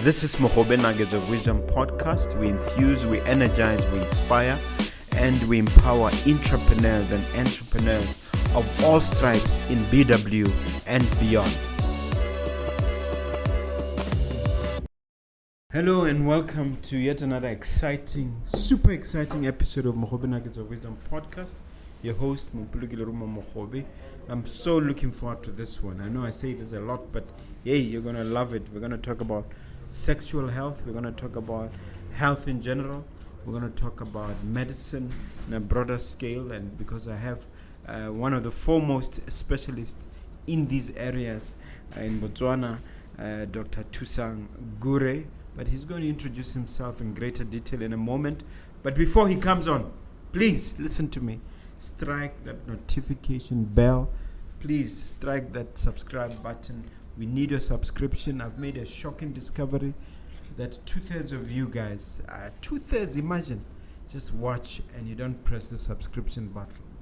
This is Mogobe Nuggets of Wisdom podcast. We enthuse, we energize, we inspire, and we empower entrepreneurs and entrepreneurs of all stripes in BW and beyond. Hello and welcome to yet another exciting, super exciting episode of Mogobe Nuggets of Wisdom podcast. Your host, Mompoloki Lerumo Mogobe. I'm so looking forward to this one. I know I say this a lot, but hey, you're going to love it. We're going to talk about sexual health. We're going to talk about health in general. We're going to talk about medicine on a broader scale. And because I have one of the foremost specialists in these areas in Botswana, Dr. Thusang Gure. But he's going to introduce himself in greater detail in a moment. But before he comes on, please listen to me. Strike that notification bell. Please strike that subscribe button. We need your subscription. I've made a shocking discovery that 2/3 of you guys, 2/3, imagine, just watch and you don't press the subscription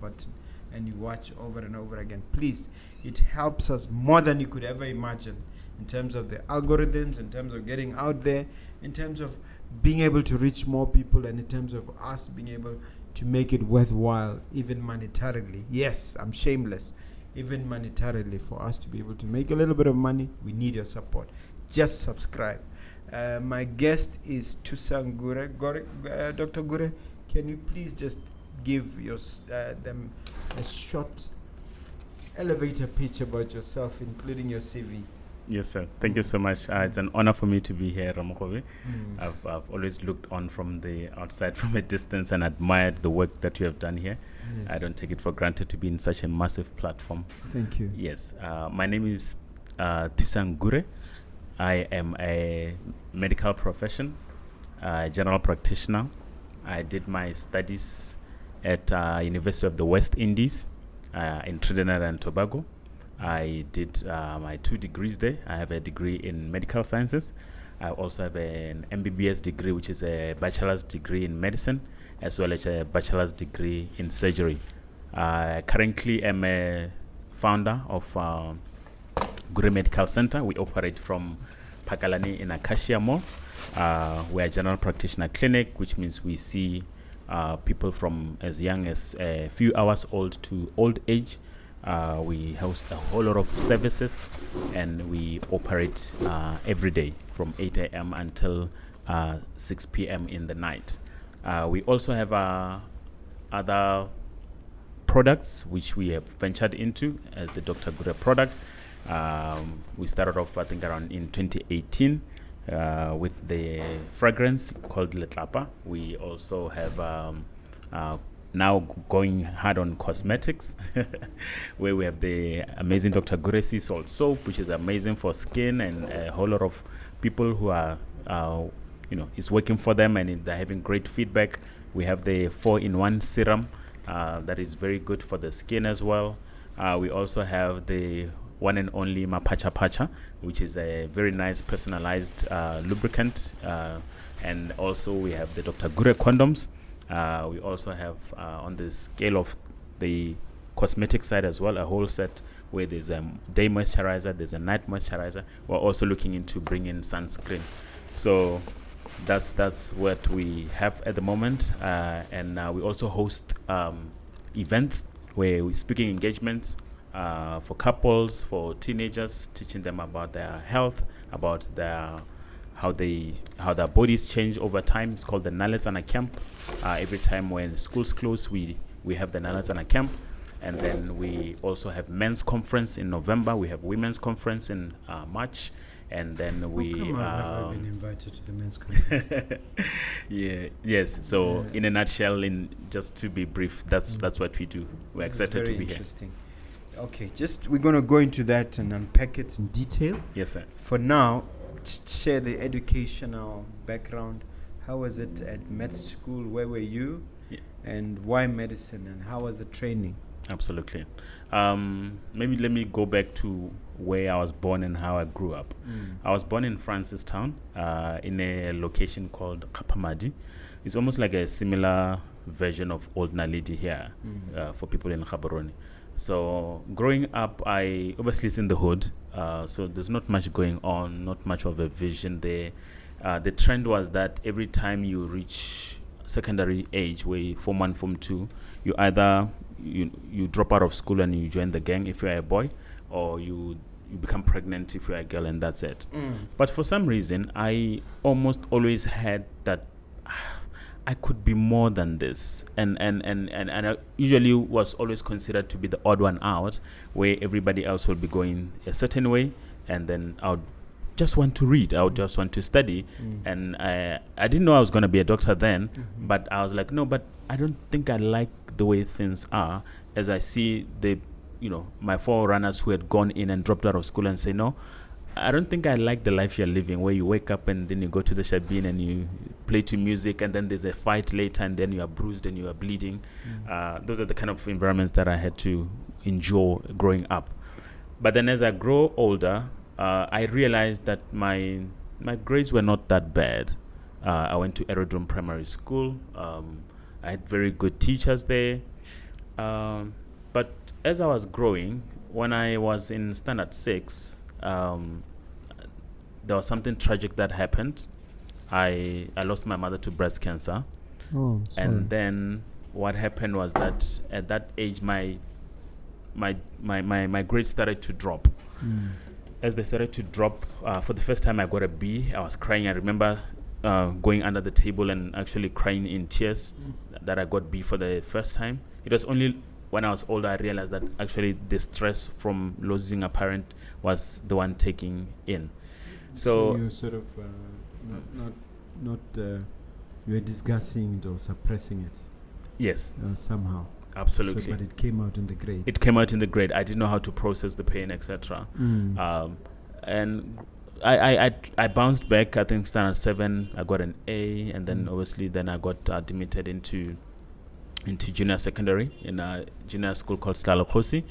button and you watch over and over again. Please, it helps us more than you could ever imagine in terms of the algorithms, in terms of getting out there, in terms of being able to reach more people, and in terms of us being able to make it worthwhile, even monetarily. Yes, I'm shameless. Even monetarily, for us to be able to make a little bit of money, we need your support. Just subscribe. My guest is Thusang Gure. Dr. Gure, can you please just give them a short elevator pitch about yourself, including your CV? Yes, sir. Thank you so much. It's an honor for me to be here, Mogobe. I've always looked on from the outside, from a distance, and admired the work that you have done here. Yes. I don't take it for granted to be in such a massive platform. Thank you. Yes. My name is Thusang Gure. I am a medical profession, general practitioner. I did my studies at University of the West Indies in Trinidad and Tobago. I did my 2 degrees there. I have a degree in medical sciences. I also have an MBBS degree, which is a bachelor's degree in medicine, as well as a bachelor's degree in surgery. I currently am a founder of Gure Medical Center. We operate from Pakalani in Acacia Mall. We're a general practitioner clinic, which means we see people from as young as a few hours old to old age. We host a whole lot of services, and we operate every day from 8 a.m. until 6 p.m. in the night. We also have other products which we have ventured into as the Dr. Gure products. We started off, I think, around in 2018 with the fragrance called Letlapa. We also have now going hard on cosmetics, where we have the amazing Dr. Gure Seasalts soap, which is amazing for skin, and a whole lot of people who are, it's working for them and they're having great feedback. We have the 4-in-1 serum that is very good for the skin as well. We also have the one and only Mapacha Pacha, which is a very nice personalized lubricant. And also we have the Dr. Gure Condoms. We also have, on the scale of the cosmetic side as well, a whole set where there's a day moisturizer, there's a night moisturizer. We're also looking into bringing sunscreen. So that's what we have at the moment. And we also host events where we're speaking engagements for couples, for teenagers, teaching them about their health, about how their bodies change over time. It's called the Naletsana Camp. Every time when schools close, we have the Naletsana Camp. And then we also have men's conference in November. We have women's conference in March. And then we have I been invited to the men's conference? Yes. So in a nutshell, just to be brief, that's what we do. We're excited to be interesting. Here. Okay, we're going to go into that and unpack it in detail. Yes, sir. For now, share the educational background. How was it at med school? Where were you? Yeah. And why medicine? And how was the training? Absolutely. Maybe let me go back to where I was born and how I grew up. I was born in Francistown, in a location called Kapamadi. It's almost like a similar version of Old Naledi here for people in Gaborone. So growing up, I obviously it's in the hood, so there's not much going on, not much of a vision there. The trend was that every time you reach secondary age, where Form 1, Form 2, you either you drop out of school and you join the gang if you're a boy, or you become pregnant if you're a girl, and that's it. But for some reason, I almost always had that I could be more than this, and I usually was always considered to be the odd one out, where everybody else will be going a certain way, and then I would just want to read, I would just want to study, and I didn't know I was going to be a doctor then, but I was like, no, but I don't think I like the way things are, as I see my forerunners who had gone in and dropped out of school and say, no, I don't think I like the life you're living, where you wake up and then you go to the shabin and you play to music, and then there's a fight later, and then you are bruised and you are bleeding. Those are the kind of environments that I had to endure growing up. But then as I grow older, I realized that my grades were not that bad. I went to Aerodrome Primary School. I had very good teachers there. But as I was growing, when I was in Standard 6, there was something tragic that happened. I lost my mother to breast cancer. Oh, sorry. And then what happened was that at that age, my grades started to drop. As they started to drop, for the first time I got a B. I was crying. I remember going under the table and actually crying in tears that I got B for the first time. It was only when I was older I realized that actually the stress from losing a parent was the one taking in. So you sort of not you were discussing it or suppressing it. Yes, somehow. Absolutely. So, but it came out in the grade. It came out in the grade. I didn't know how to process the pain, etc. And I bounced back. I think Standard 7, I got an A, and then obviously then I got admitted into junior secondary in a junior school called Stalokosi.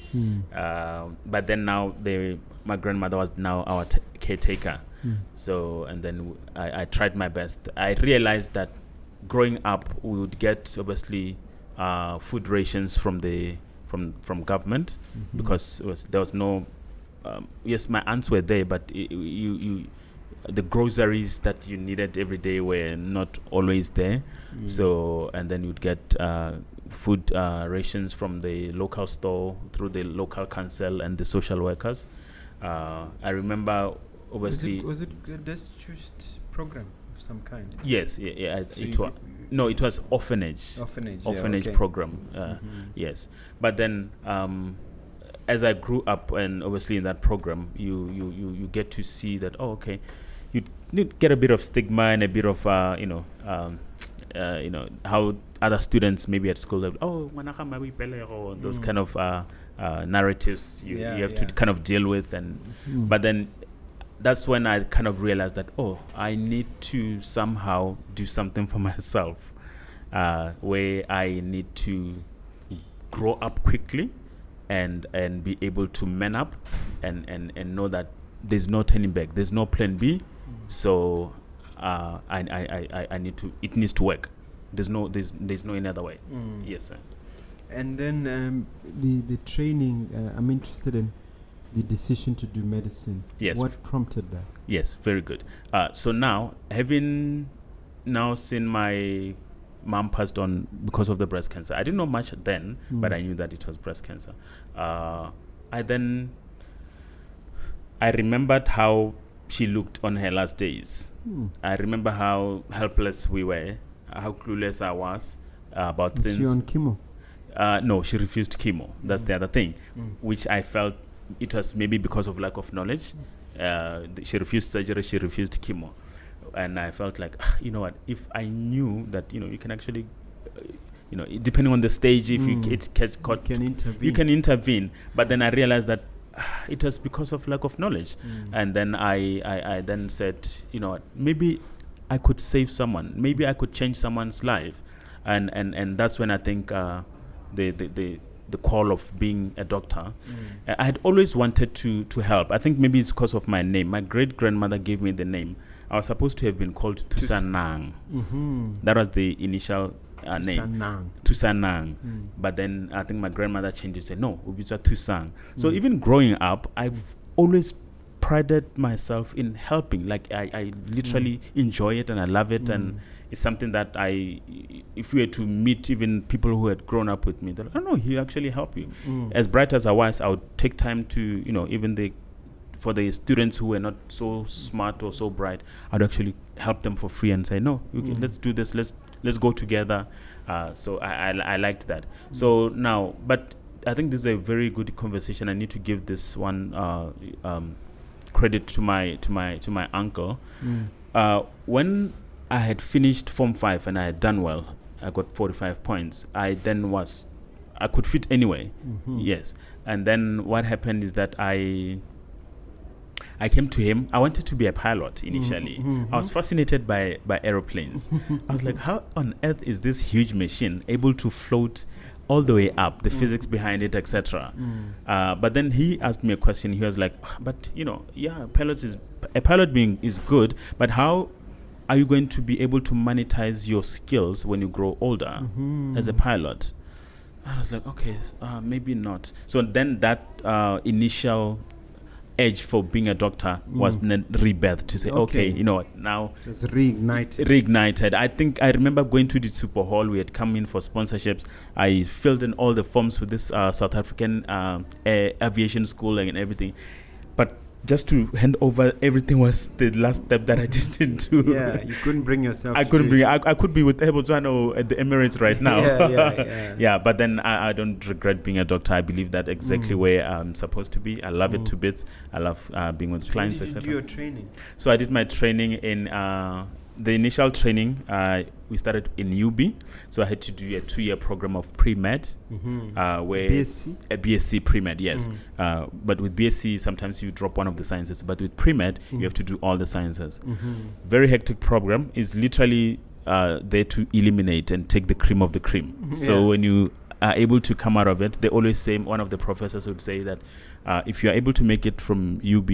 But then now my grandmother was now our caretaker. So, and then I tried my best. I realized that growing up we would get obviously food rations from government, because there was no yes, my aunts were there, but the groceries that you needed every day were not always there. So, and then you'd get food rations from the local store through the local council and the social workers. I remember obviously was it a destitute program of some kind? Yes, it was orphanage program. Yes, but then as I grew up, and obviously in that program, you get to see that you get a bit of stigma and a bit of how other students maybe at school those kind of narratives you have to kind of deal with, and but then that's when I kind of realized that I need to somehow do something for myself, where I need to grow up quickly and be able to man up and know that there's no turning back, there's no plan B. So I need to, it needs to work. There's no any other way. Yes, sir. And then the training, I'm interested in the decision to do medicine. Yes. What prompted that? Yes, very good. So now, having now seen my mom passed on because of the breast cancer, I didn't know much then, but I knew that it was breast cancer. I remembered how she looked on her last days. I remember how helpless we were, how clueless I was about things. Was she on chemo? No, she refused chemo. That's the other thing, which I felt it was maybe because of lack of knowledge. She refused surgery, she refused chemo. And I felt like, you know what, if I knew that, you can actually, depending on the stage, if it gets caught, you can intervene. But then I realized that it was because of lack of knowledge. And then I then said, you know what, maybe I could save someone. Maybe I could change someone's life. And that's when I think the call of being a doctor. I had always wanted to help. I think maybe it's because of my name. My great-grandmother gave me the name. I was supposed to have been called Thusang. That was the initial name. Thusang. But then I think my grandmother changed it, said, no, Ubizwa Thusang. So even growing up, I've always prided myself in helping. Like I literally enjoy it and I love it, and it's something that if we were to meet even people who had grown up with me, they're like, oh no, he actually helped you. As bright as I was, I would take time to, even for the students who were not so smart or so bright, I'd actually help them for free and say, no, let's do this, let's go together. So I liked that. So now, but I think this is a very good conversation. I need to give this one credit to my uncle. When I had finished Form 5 and I had done well, I got 45 points. I could fit anyway. Yes. And then what happened is that I came to him. I wanted to be a pilot initially. I was fascinated by aeroplanes. I was like, how on earth is this huge machine able to float all the way up, the physics behind it, etc. But then he asked me a question. He was like, but a pilot being is good, but how are you going to be able to monetize your skills when you grow older as a pilot? I was like, okay, maybe not. So then that initial edge for being a doctor was then rebirthed to say, okay, you know what, now it's reignited. I think I remember going to the Super Hall. We had come in for sponsorships. I filled in all the forms with this South African aviation school and everything. But just to hand over everything was the last step that I didn't do. Yeah, you couldn't bring yourself. I could be with Botswana at the Emirates right now. Yeah, but then I don't regret being a doctor. I believe that exactly where I'm supposed to be. I love it to bits. I love being with clients, etc. Did you do your training? So I did my training in the initial training. We started in UB, so I had to do a 2-year program of pre-med, where BSc? A BSc pre-med, yes. But with BSc, sometimes you drop one of the sciences, but with pre-med, you have to do all the sciences. Very hectic program. Is literally there to eliminate and take the cream of the cream. So when you are able to come out of it, they always say, one of the professors would say that if you are able to make it from UB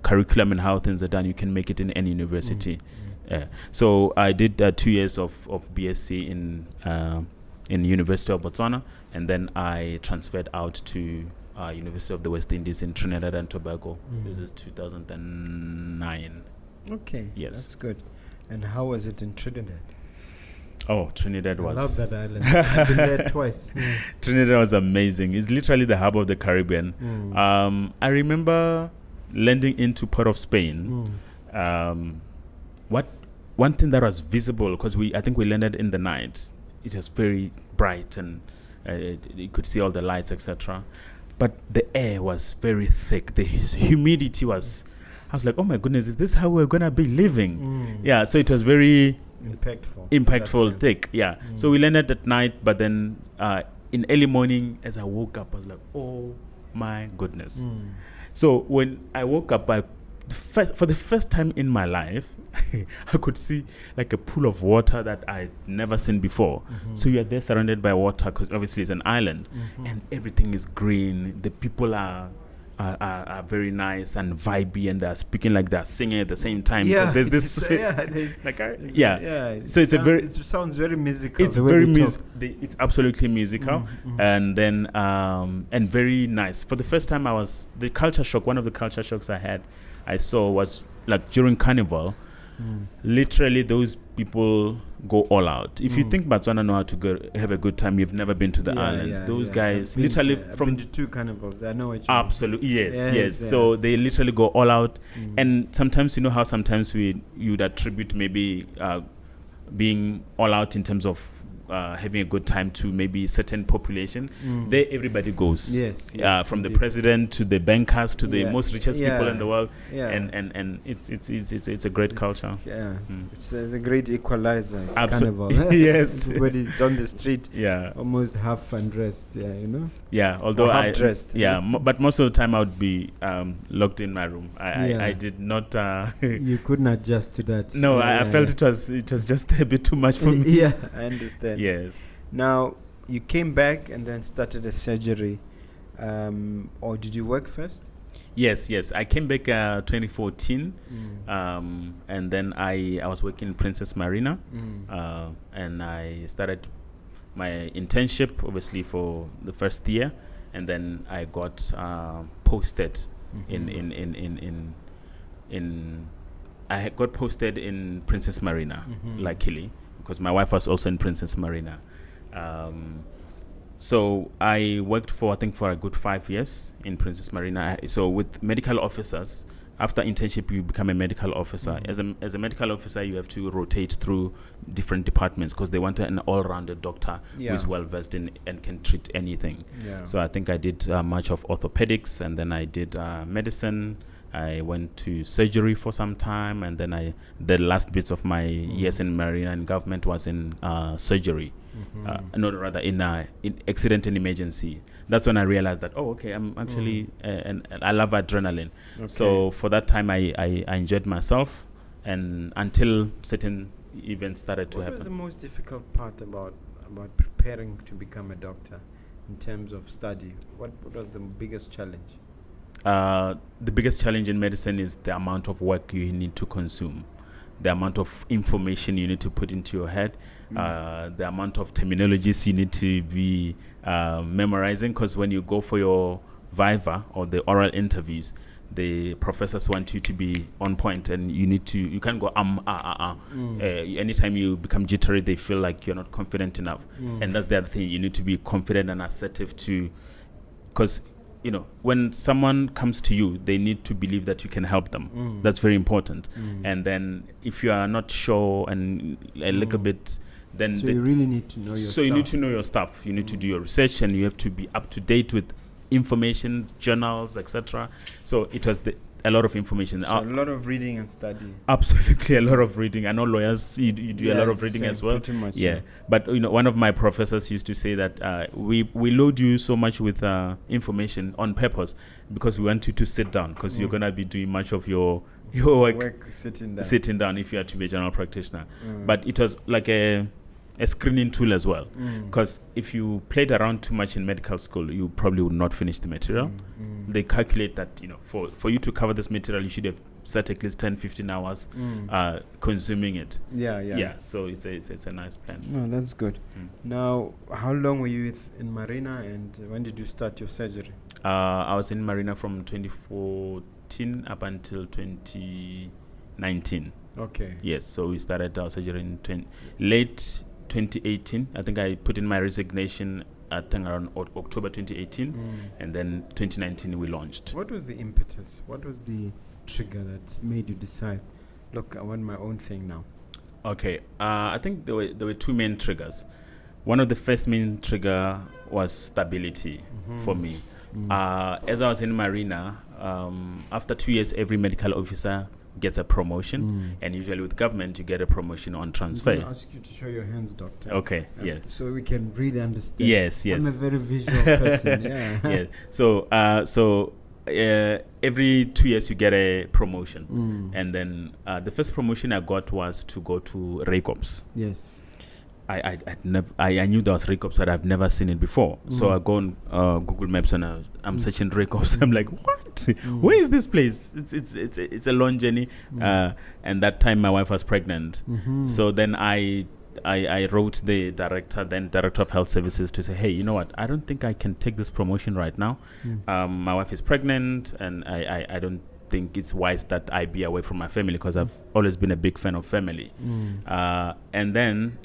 curriculum and how things are done, you can make it in any university. So I did 2 years of BSc in University of Botswana, and then I transferred out to University of the West Indies in Trinidad and Tobago. This is 2009. Okay, yes, that's good. And how was it in Trinidad? Oh, Trinidad was... I love that island. I've been there twice. Trinidad was amazing. It's literally the hub of the Caribbean. I remember landing into Port of Spain. One thing that was visible, because I think we landed in the night, it was very bright and you could see all the lights, etc. But the air was very thick. The humidity was... I was like, oh my goodness, is this how we're going to be living? Yeah, so it was very... impactful, thick, yeah. So we landed at night, but then in early morning, as I woke up, I was like, oh my goodness. So when I woke up, for the first time in my life, I could see like a pool of water that I'd never seen before. So you are there surrounded by water, because obviously it's an island, and everything is green. The people are very nice and vibey, and they're speaking like they're singing at the same time. Yeah, there's this. So it sounds very musical. It's very it's absolutely musical, and then and very nice. For the first time, the culture shock. One of the culture shocks I saw was like during Carnival. Literally, those people go all out. If you think Botswana know how to have a good time, you've never been to the islands. Those guys literally from the 2 carnivals. I know what you absolutely mean. Yes. So they literally go all out, and sometimes you know how sometimes you'd attribute maybe being all out in terms of having a good time to maybe certain population. There everybody goes. Yes, from the president to the bankers to the most richest people in the world. And it's a great culture. It's a great equalizer. It's carnival. Yes. Everybody's on the street. Almost half undressed. Although half dressed. But most of the time I would be locked in my room. I did not you couldn't adjust to that. No, I felt it was just a bit too much for me. I understand. Yes. Now you came back and then started a surgery, or did you work first? Yes. I came back 2014, and then I was working in Princess Marina, and I started my internship, obviously, for the first year, and then I got posted in I had got posted in Princess Marina, luckily, because my wife was also in Princess Marina. So I worked for a good 5 years in Princess Marina. So with medical officers, after internship, you become a medical officer. As a medical officer, you have to rotate through different departments because they want an all-rounded doctor who is well-versed in and can treat anything. So I think I did much of orthopedics, and then I did medicine. I went to surgery for some time, and then the last bits of my years in Marina and government was in surgery. In accident and emergency. That's when I realized that, I'm actually, and I love adrenaline. So for that time, I enjoyed myself, and until certain events started to happen. What was the most difficult part about preparing to become a doctor in terms of study? What was the biggest challenge? The biggest challenge in medicine is the amount of work you need to consume, the amount of information you need to put into your head, the amount of terminologies you need to be memorizing, because when you go for your viva or the oral interviews, the professors want you to be on point, and you can't go anytime you become jittery, they feel like you're not confident enough. And that's the other thing, you need to be confident and assertive because when someone comes to you, they need to believe that you can help them. That's very important. And then if you are not sure and a little bit, then you really need to know your stuff. So you need to know your stuff. You need to do your research, and you have to be up to date with information, journals, etc. So it was a lot of information. So a lot of reading and study. Absolutely, a lot of reading. I know lawyers, you do a lot of reading as well. Pretty much. Yeah. But one of my professors used to say that we load you so much with information on purpose because we want you to sit down, because you're gonna be doing much of your work sitting down if you are to be a general practitioner. But it was like a screening tool as well, because if you played around too much in medical school, you probably would not finish the material. They calculate that for you to cover this material, you should have set at least 10-15 hours consuming it. So it's a nice plan. No, that's good. Now, how long were you in Marina, and when did you start your surgery? I was in Marina from 2014 up until 2019. Okay. Yes, so we started our surgery in late 2018. I think I put in my resignation around October 2018, and then 2019 we launched. What was the impetus? What was the trigger that made you decide, look, I want my own thing now? Okay, I think there were two main triggers. One of the first main trigger was stability for me. As I was in Marina, after 2 years, every medical officer gets a promotion, and usually with government you get a promotion on transfer. I'm going to ask you to show your hands, doctor. Okay, yes. So we can really understand. Yes. I'm a very visual person. Yeah. So every 2 years you get a promotion, and then the first promotion I got was to go to RACOPS. Yes. I knew there was RACOPS, but I've never seen it before. So I go on Google Maps and I'm searching RACOPS. I'm like, what? Where is this place? It's a long journey. And that time my wife was pregnant. So then I wrote the director of health services to say, hey, you know what? I don't think I can take this promotion right now. My wife is pregnant, and I don't think it's wise that I be away from my family, because I've always been a big fan of family. And then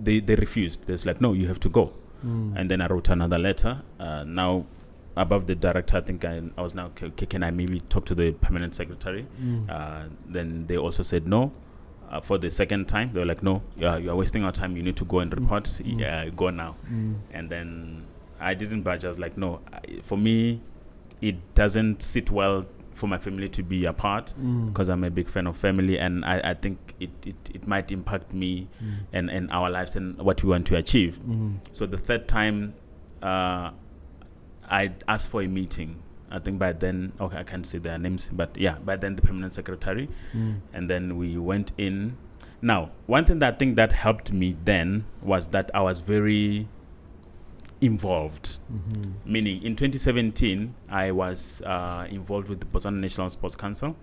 they refused. They're like, no, you have to go. And then I wrote another letter. Now, above the director, I think I was now, okay, can I maybe talk to the permanent secretary? Then they also said no. For the second time, they were like, no, you are wasting our time. You need to go and report. Go now. And then I didn't budge. I was like, no, for me, it doesn't sit well for my family to be apart, because I'm a big fan of family, and I think it might impact me and our lives and what we want to achieve. So the third time, I asked for a meeting. I think by then, okay, I can't say their names, but yeah, by then the permanent secretary, and then we went in. Now, one thing that I think that helped me then was that I was very involved. Meaning, in 2017, I was involved with the Botswana National Sports Council.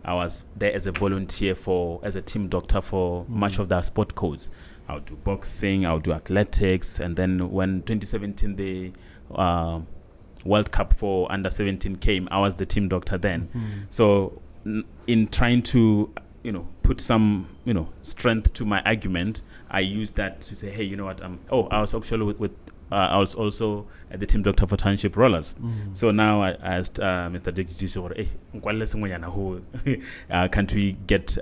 I was there as a volunteer as a team doctor for much of the sport codes. I would do boxing, I would do athletics, and then when 2017 the World Cup for under 17 came, I was the team doctor then. So in trying to put some strength to my argument, I used that to say, hey, you know what? I was actually with I was also the team doctor for Township Rollers. So now I asked Mr. Degiji, hey, can't we get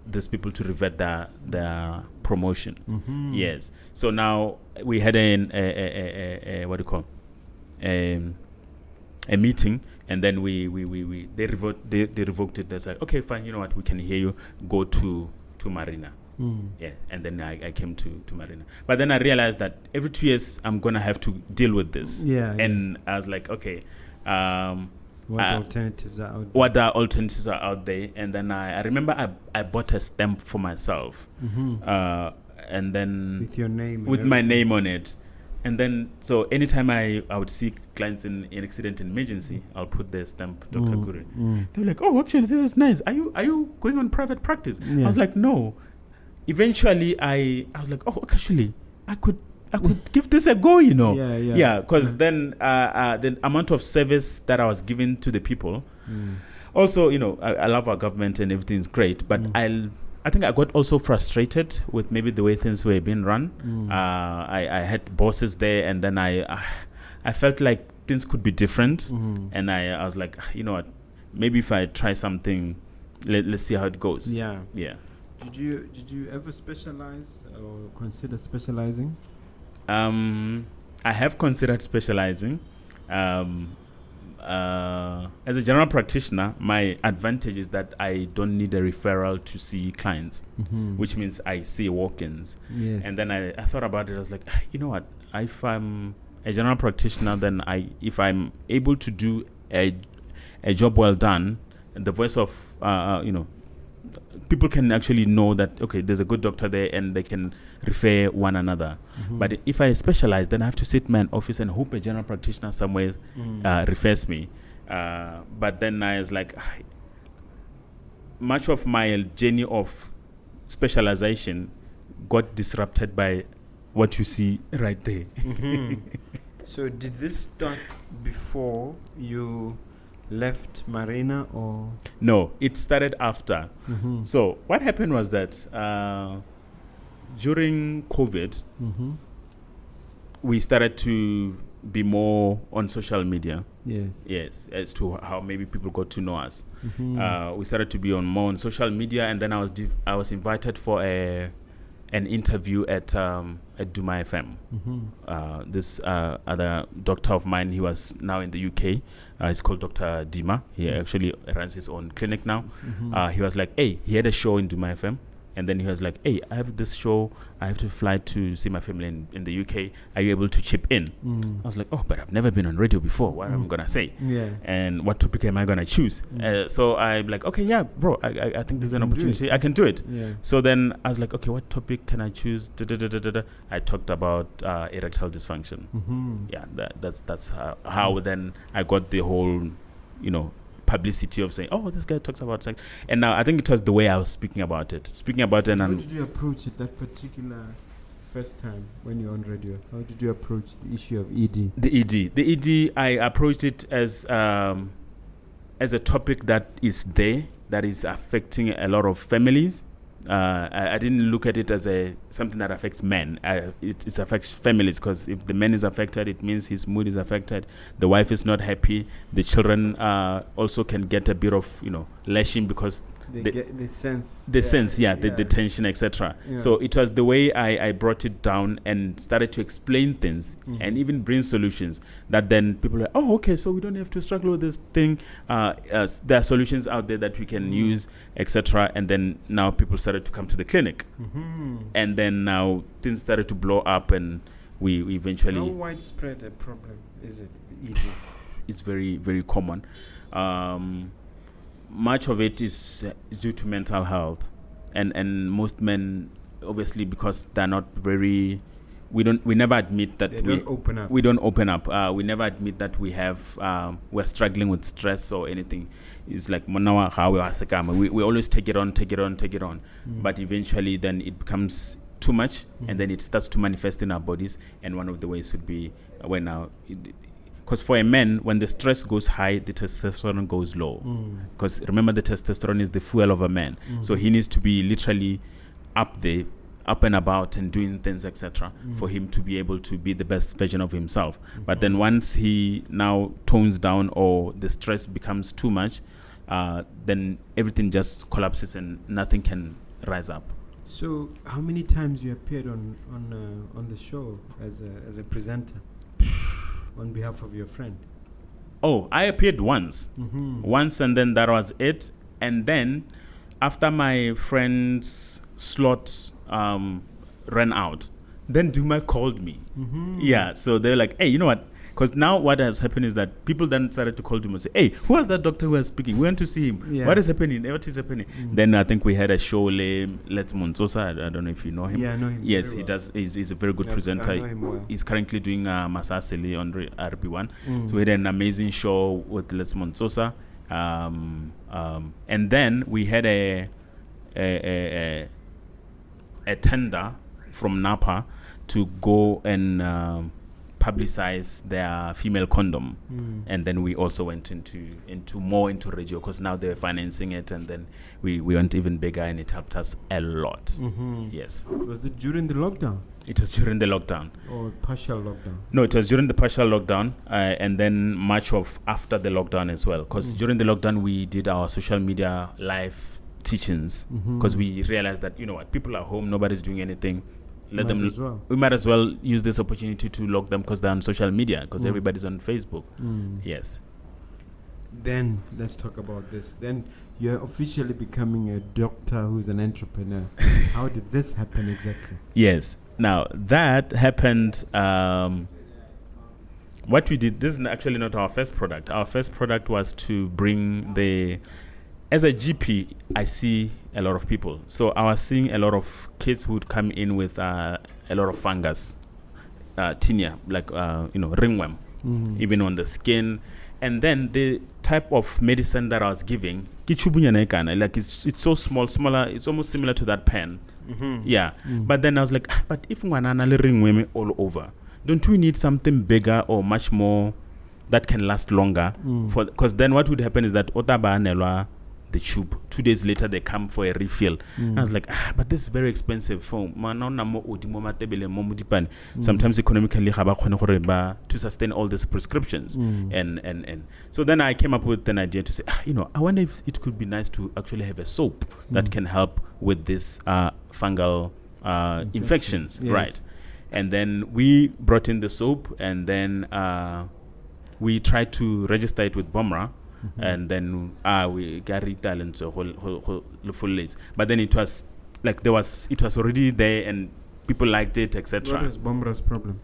these people to revert their promotion? Yes. So now we had a what do you call a meeting, and then they revoked it. They said, okay, fine, you know what? We can hear you. Go to Marina. Yeah, and then I came to Marina. But then I realized that every 2 years I'm going to have to deal with this. And I was like, okay. What alternatives are out there? What the alternatives are out there. And then I remember I bought a stamp for myself. And then... With your name. With my name on it. And then, so anytime I would see clients in accident and emergency, I'll put the stamp, Dr. Gure. They were like, oh, actually, this is nice. Are you going on private practice? I was like, no. Eventually, I was like, oh, actually, I could give this a go, Yeah, because then the amount of service that I was giving to the people. Also, I love our government and everything's great, but I think I got also frustrated with maybe the way things were being run. I had bosses there, and then I felt like things could be different, and I was like, you know what, maybe if I try something, let's see how it goes. Yeah. Did you ever specialize or consider specializing? I have considered specializing. As a general practitioner, my advantage is that I don't need a referral to see clients, which means I see walk-ins. Yes. And then I thought about it. I was like, you know what? If I'm a general practitioner, then if I'm able to do a job well done, and the voice of people can actually know that, okay, there's a good doctor there, and they can refer one another. But if I specialize, then I have to sit in my office and hope a general practitioner somewhere refers me. But then I was like, much of my journey of specialization got disrupted by what you see right there. So did this start before you left Marina, or? No, it started after. So what happened was that during COVID, we started to be more on social media. Yes, as to how maybe people got to know us. We started to be more on social media, and then I was invited for an interview at Duma FM. This other doctor of mine, he was now in the UK. He's called Dr. Dima. He actually runs his own clinic now. He was like, hey, he had a show in Duma FM. And then he was like, hey, I have this show. I have to fly to see my family in the UK. Are you able to chip in? I was like, oh, but I've never been on radio before. What am I going to say? And what topic am I going to choose? So I'm like, okay, yeah, bro, I think there's an opportunity. I can do it. So then I was like, okay, what topic can I choose? I talked about erectile dysfunction. Yeah, that's how then I got the whole, publicity of saying, oh, this guy talks about sex. And now I think it was the way I was speaking about it. How did you approach it that particular first time when you're on radio? How did you approach the issue of ED? The ED, I approached it as a topic that is affecting a lot of families. I didn't look at it as something that affects men. It affects families, because if the man is affected, it means his mood is affected. The wife is not happy. The children also can get a bit of lashing, because they sense the tension, etc. So it was the way I brought it down and started to explain things and even bring solutions that then people are like, oh, okay, so we don't have to struggle with this thing. There are solutions out there that we can use, etc. And then now people started to come to the clinic, and then now things started to blow up, and we eventually. How widespread a problem is it? ED? It's very, very common. Much of it is due to mental health, and most men, obviously, because they're not very we never admit that they don't open up. We don't open up. We never admit that we have we're struggling with stress or anything. It's like we always take it on. But eventually then it becomes too much, and then it starts to manifest in our bodies. And one of the ways would be because for a man, when the stress goes high, the testosterone goes low. Because remember, the testosterone is the fuel of a man. So he needs to be literally up and about and doing things, etc., for him to be able to be the best version of himself. But then once he now tones down or the stress becomes too much, then everything just collapses and nothing can rise up. So, how many times you appeared on the show as a presenter on behalf of your friend? Oh, I appeared once, and then that was it. And then after my friend's slot ran out, then Duma called me. Yeah, so they're like, hey, you know what? Because now what has happened is that people then started to call Duma and say, hey, who was that doctor who was speaking? We went to see him. Yeah. What is happening? Then I think we had a show, Let's Monsosa. I don't know if you know him. Yeah, I know him. Yes, he does. He's a very good presenter. I know him well. He's currently doing Masaseli on RB1. So we had an amazing show with Let's Monsosa. And then we had a tender from Napa to go and publicize their female condom, and then we also went into more into radio because now they're financing it, and then we went even bigger, and it helped us a lot. Yes. Was it during the lockdown? It was during the lockdown. Or partial lockdown? No, it was during the partial lockdown, and then much of after the lockdown as well, because during the lockdown we did our social media live teachings because we realized that, you know what, people are home, nobody's doing anything. We might as well use this opportunity to log them because they're on social media, because everybody's on Facebook. Yes. Then let's talk about this. Then you're officially becoming a doctor who's an entrepreneur. How did this happen exactly? Yes. Now that happened. What we did, this is actually not our first product. Our first product was to bring as a GP, I see a lot of people. So I was seeing a lot of kids who would come in with a lot of fungus, tinea, like ringworm, even on the skin. And then the type of medicine that I was giving, like it's so smaller, it's almost similar to that pen. Yeah. But then I was like, but if wanana ringworm all over, don't we need something bigger or much more that can last longer? Because then what would happen is that the tube, 2 days later they come for a refill. I was like, but this is very expensive. Sometimes economically to sustain all these prescriptions. And so then I came up with an idea to say, I wonder if it could be nice to actually have a soap that can help with this fungal infections. Yes. Right. And then we brought in the soap, and then we tried to register it with BOMRA. And then we carried talent full late. But then it was like it was already there and people liked it, etc. What was BOMRA's problem?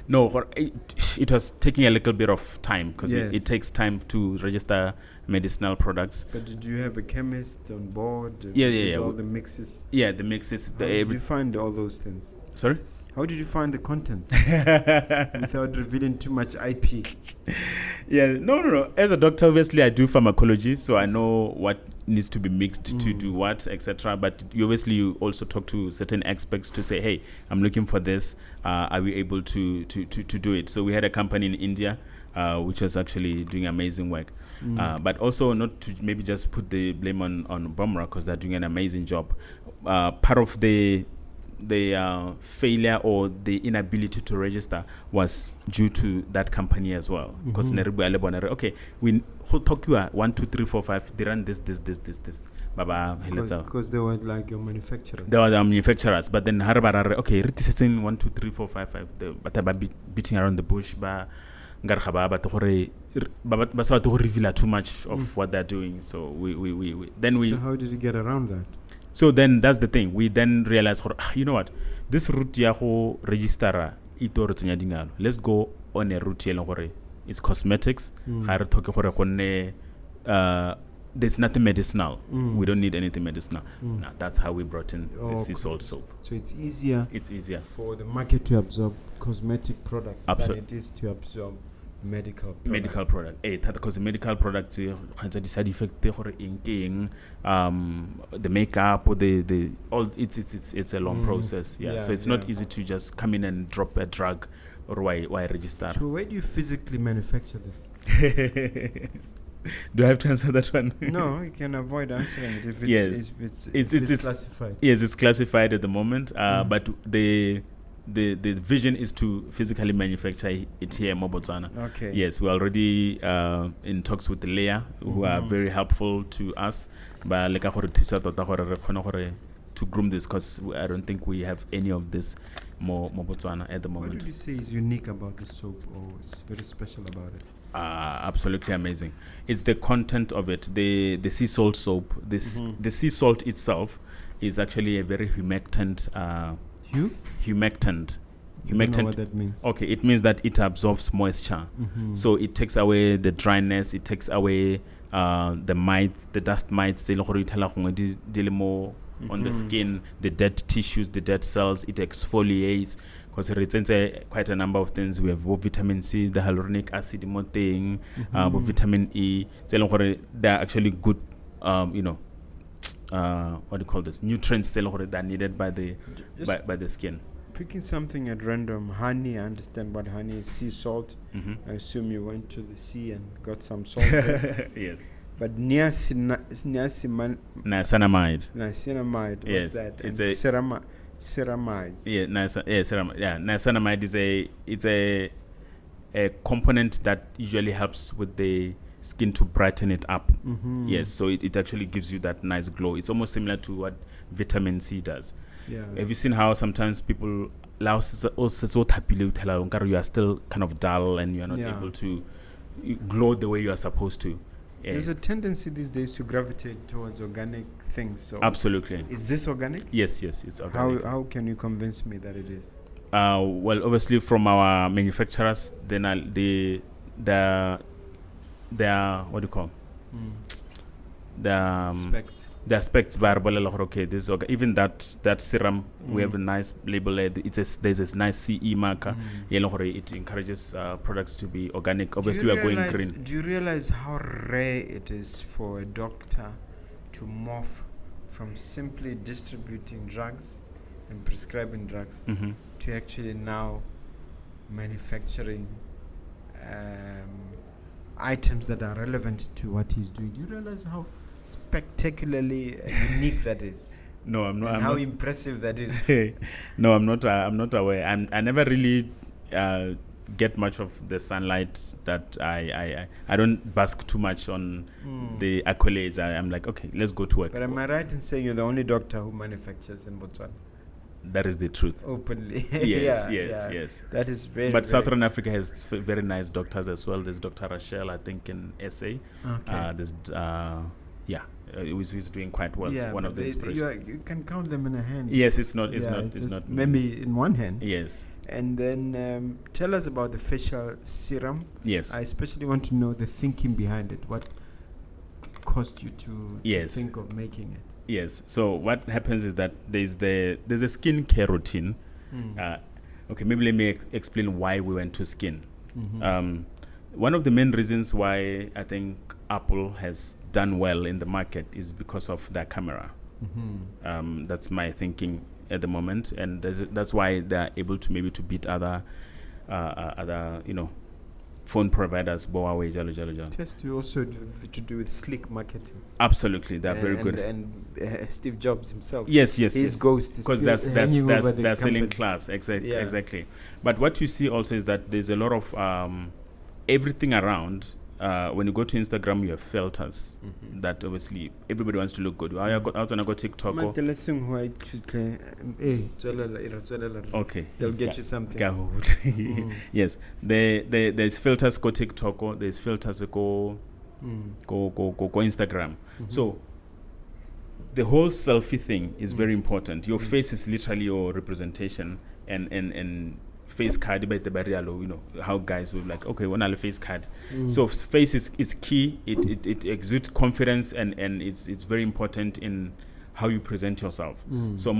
No, it was taking a little bit of time because it takes time to register medicinal products. But did you have a chemist on board? Yeah. All the mixes? Yeah, the mixes. How did you find all those things? Sorry? How did you find the content without revealing too much IP? Yeah, no. As a doctor, obviously, I do pharmacology, so I know what needs to be mixed to do what, etc. But you also talk to certain experts to say, hey, I'm looking for this. Are we able to do it? So we had a company in India which was actually doing amazing work. But also not to maybe just put the blame on BOMRA because they're doing an amazing job. Part of the failure or the inability to register was due to that company as well. Because okay, we talk you 1, 2, 3, 4, 5. They run this. Because they were like your manufacturers. They were the manufacturers, but then okay, 1, 2, 3, 4, 5, 5. But beating around the bush, but reveal too much of what they're doing. So we then we. So how did you get around that? So then that's the thing. We then realized, you know what? This route yaho register let's go on a route it's cosmetics. there's nothing medicinal. Mm. We don't need anything medicinal. Mm. Nah, that's how we brought in the sea salt soap. So it's easier It's easier. for the market to absorb cosmetic products than Absol- it is to absorb medical products. Medical product. Because the medical products, the side effect, the makeup or the all. It's a long process. Yeah. So it's not easy to just come in and drop a drug, or why register. So where do you physically manufacture this? Do I have to answer that one? No, you can avoid answering it if it's it's classified. Yes, it's classified at the moment. But the vision is to physically manufacture it here in Botswana. Okay. Yes, we're already in talks with the Leia, who are very helpful to us. But like to groom this, because I don't think we have any of this more Botswana at the moment. What would you say is unique about the soap, or is very special about it? Absolutely amazing. It's the content of it. The sea salt soap. The sea salt itself is actually a very humectant. Humectant. I don't know what that means. Okay, it means that it absorbs moisture. So it takes away the dryness. It takes away the mites, the dust mites. On the skin, the dead tissues, the dead cells. It exfoliates, because it retains quite a number of things. We have vitamin C, the hyaluronic acid, vitamin E. They're actually good, what do you call this? Nutrients that are needed by the skin. Picking something at random, honey. I understand what honey is. Sea salt. I assume you went to the sea and got some salt there. Yes. But niacinamide. Niacinamide. What's Yes. that? It's And a ceramides. Yeah, ceramide. Yeah, niacinamide is a component that usually helps with the skin to brighten it up. Yes, so it actually gives you that nice glow. It's almost similar to what vitamin C does. Yeah. Have you seen how sometimes people you are still kind of dull and you are not able to glow the way you are supposed to? There's a tendency these days to gravitate towards organic things. So absolutely. Is this organic? Yes, it's organic. How can you convince me that it is? Well, obviously from our manufacturers, then the what do you call the specs? The aspects variable. Okay, this even that serum, we have a nice label. There's a nice CE marker. It encourages products to be organic. Obviously, we are going green. Do you realize how rare it is for a doctor to morph from simply distributing drugs and prescribing drugs to actually now manufacturing items that are relevant to what he's doing? Do you realize how spectacularly unique that is? No, I'm not. And how impressive that is. No, I'm not. I'm not aware. I never really get much of the sunlight. That I don't bask too much on the accolades. I'm like, okay, let's go to work. But am I right in saying you're the only doctor who manufactures in Botswana? That is the truth. Openly. Yes. That is very. But Southern Africa has very nice doctors as well. There's Dr. Rachel, I think, in SA. Okay. There's he's doing quite well. Yeah, one of the inspirations. You can count them in a hand. Yes, it's not. It's not. Maybe in one hand. Yes. And then tell us about the facial serum. Yes. I especially want to know the thinking behind it. What caused you to think of making it? Yes. So what happens is that there's a skincare routine. Okay, maybe let me explain why we went to skin. One of the main reasons why I think Apple has done well in the market is because of their camera. That's my thinking at the moment, and that's why they're able to maybe to beat other phone providers. It has to also to do with slick marketing. Absolutely, they're very good. And Steve Jobs himself. Yes. His ghost is because that's selling class. Exactly. But what you see also is that there's a lot of everything around. When you go to Instagram, you have filters that obviously everybody wants to look good. I was gonna go TikTok. Okay, they'll get you something. Yes, there's filters go TikTok. There's filters go Instagram. So the whole selfie thing is very important. Your face is literally your representation, and face card, you know, how guys will like, okay, when I face card. So face is key. It exudes confidence and it's very important in how you present yourself. So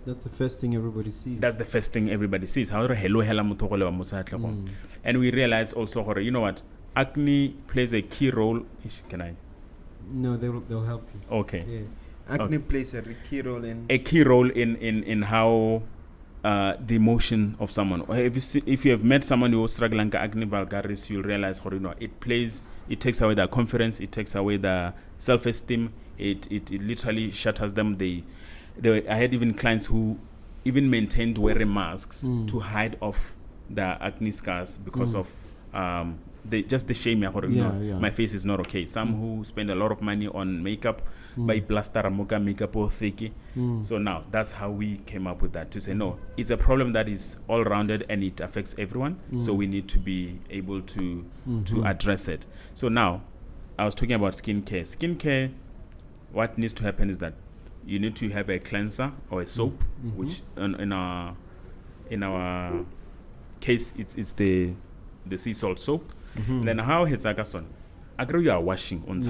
that's the first thing everybody sees. That's the first thing everybody sees. And we realize also, you know what, acne plays a key role. Can I? No, they'll help you. Okay. Yeah. Acne plays a key role in how the emotion of someone. If you have met someone who is struggling with acne vulgaris, you'll realize, you know, it takes away their confidence, it takes away their self-esteem, it literally shatters them. I had even clients who even maintained wearing masks to hide off their acne scars because of just the shame. My face is not okay. Some who spend a lot of money on makeup, buy plaster mocha makeup or thicky. So now that's how we came up with that, to say no, it's a problem that is all rounded and it affects everyone. So we need to be able to address it. So now I was talking about skincare. Skincare, what needs to happen is that you need to have a cleanser or a soap, which in our case it's the sea salt soap. Then how has Agason? Agree you are washing on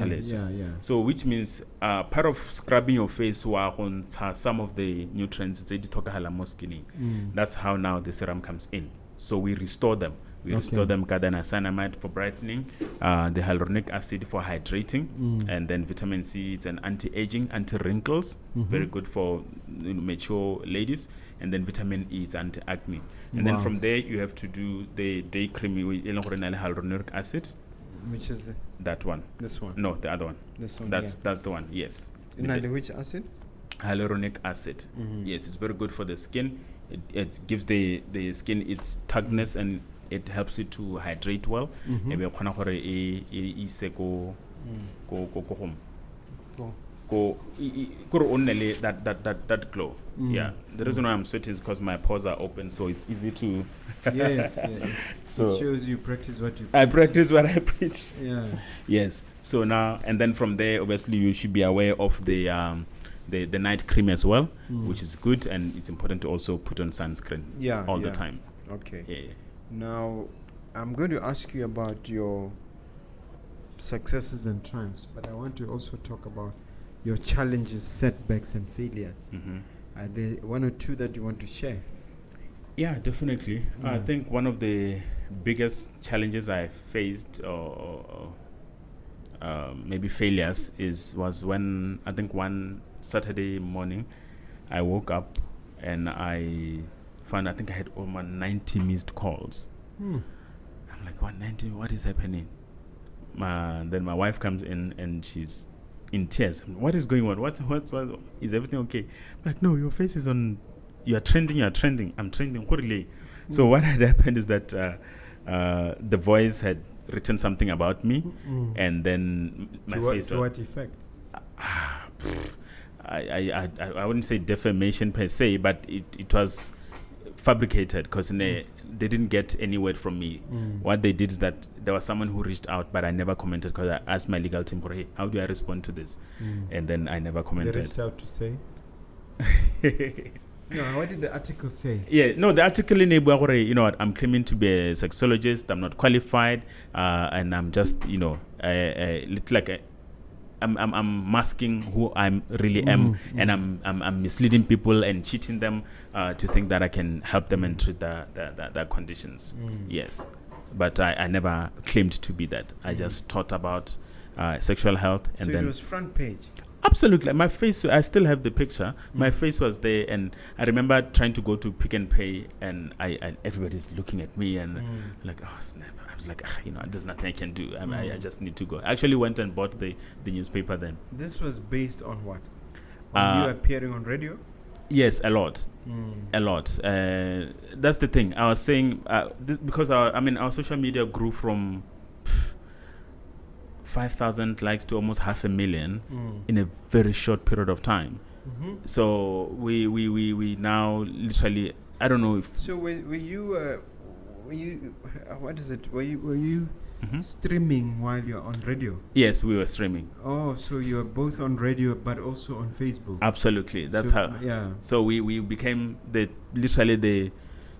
So which means part of scrubbing your face on some of the nutrients that's how now the serum comes in. So we restore them. We restore them niacinamide for brightening, the hyaluronic acid for hydrating, and then vitamin C is an anti-aging, anti-wrinkles, very good for mature ladies, and then vitamin E is anti-acne. And then from there you have to do the day cream with hyaluronic acid. Which is that one? This one? No, the other one. This one. That's the one. Yes. Which acid? Hyaluronic acid. Yes, it's very good for the skin. It gives the skin its toughness and it helps it to hydrate well. That glow. Yeah, the reason why I'm sweating is because my pores are open, so it's easy to yes. So it shows you practice what you preach. I practice what I preach. Yes. So now and then from there, obviously you should be aware of the night cream as well, which is good, and it's important to also put on sunscreen all the time. Okay. Yeah. Now I'm going to ask you about your successes and triumphs, but I want to also talk about your challenges, setbacks, and failures. Are there one or two that you want to share? Yeah, definitely. I think one of the biggest challenges I faced, or maybe failures, was when I think one Saturday morning I woke up and I found I had almost 90 missed calls. I'm like, 190? What is happening? Then my wife comes in and she's in tears. What is going on? What is everything okay? I'm like, no, your face is on. You are trending. I'm trending. So what had happened is that the Voice had written something about me, and then my face. To what effect? I wouldn't say defamation per se, but it was fabricated because they didn't get any word from me. What they did is that there was someone who reached out, but I never commented because I asked my legal team, hey, how do I respond to this? And then I never commented. They reached out to say? No, what did the article say? The article in Ebuagore, you know what, I'm claiming to be a sexologist, I'm not qualified, and I'm just, I'm masking who I really am, and I'm misleading people and cheating them to think that I can help them and treat their conditions. Yes, but I never claimed to be that. I just taught about sexual health, and then it was front page. Absolutely, my face. I still have the picture. My face was there, and I remember trying to go to Pick and Pay, and everybody's looking at me, and like, oh snap! I was like, there's nothing I can do. I just need to go. I actually went and bought the newspaper then. This was based on what? On you appearing on radio? Yes, a lot. That's the thing. I was saying because our social media grew from 5,000 likes to almost 500,000 in a very short period of time. So we now literally, I don't know if. So were you what is it? Were you streaming while you're on radio? Yes, we were streaming. Oh, so you're both on radio but also on Facebook. Absolutely, that's how. Yeah. So we became literally the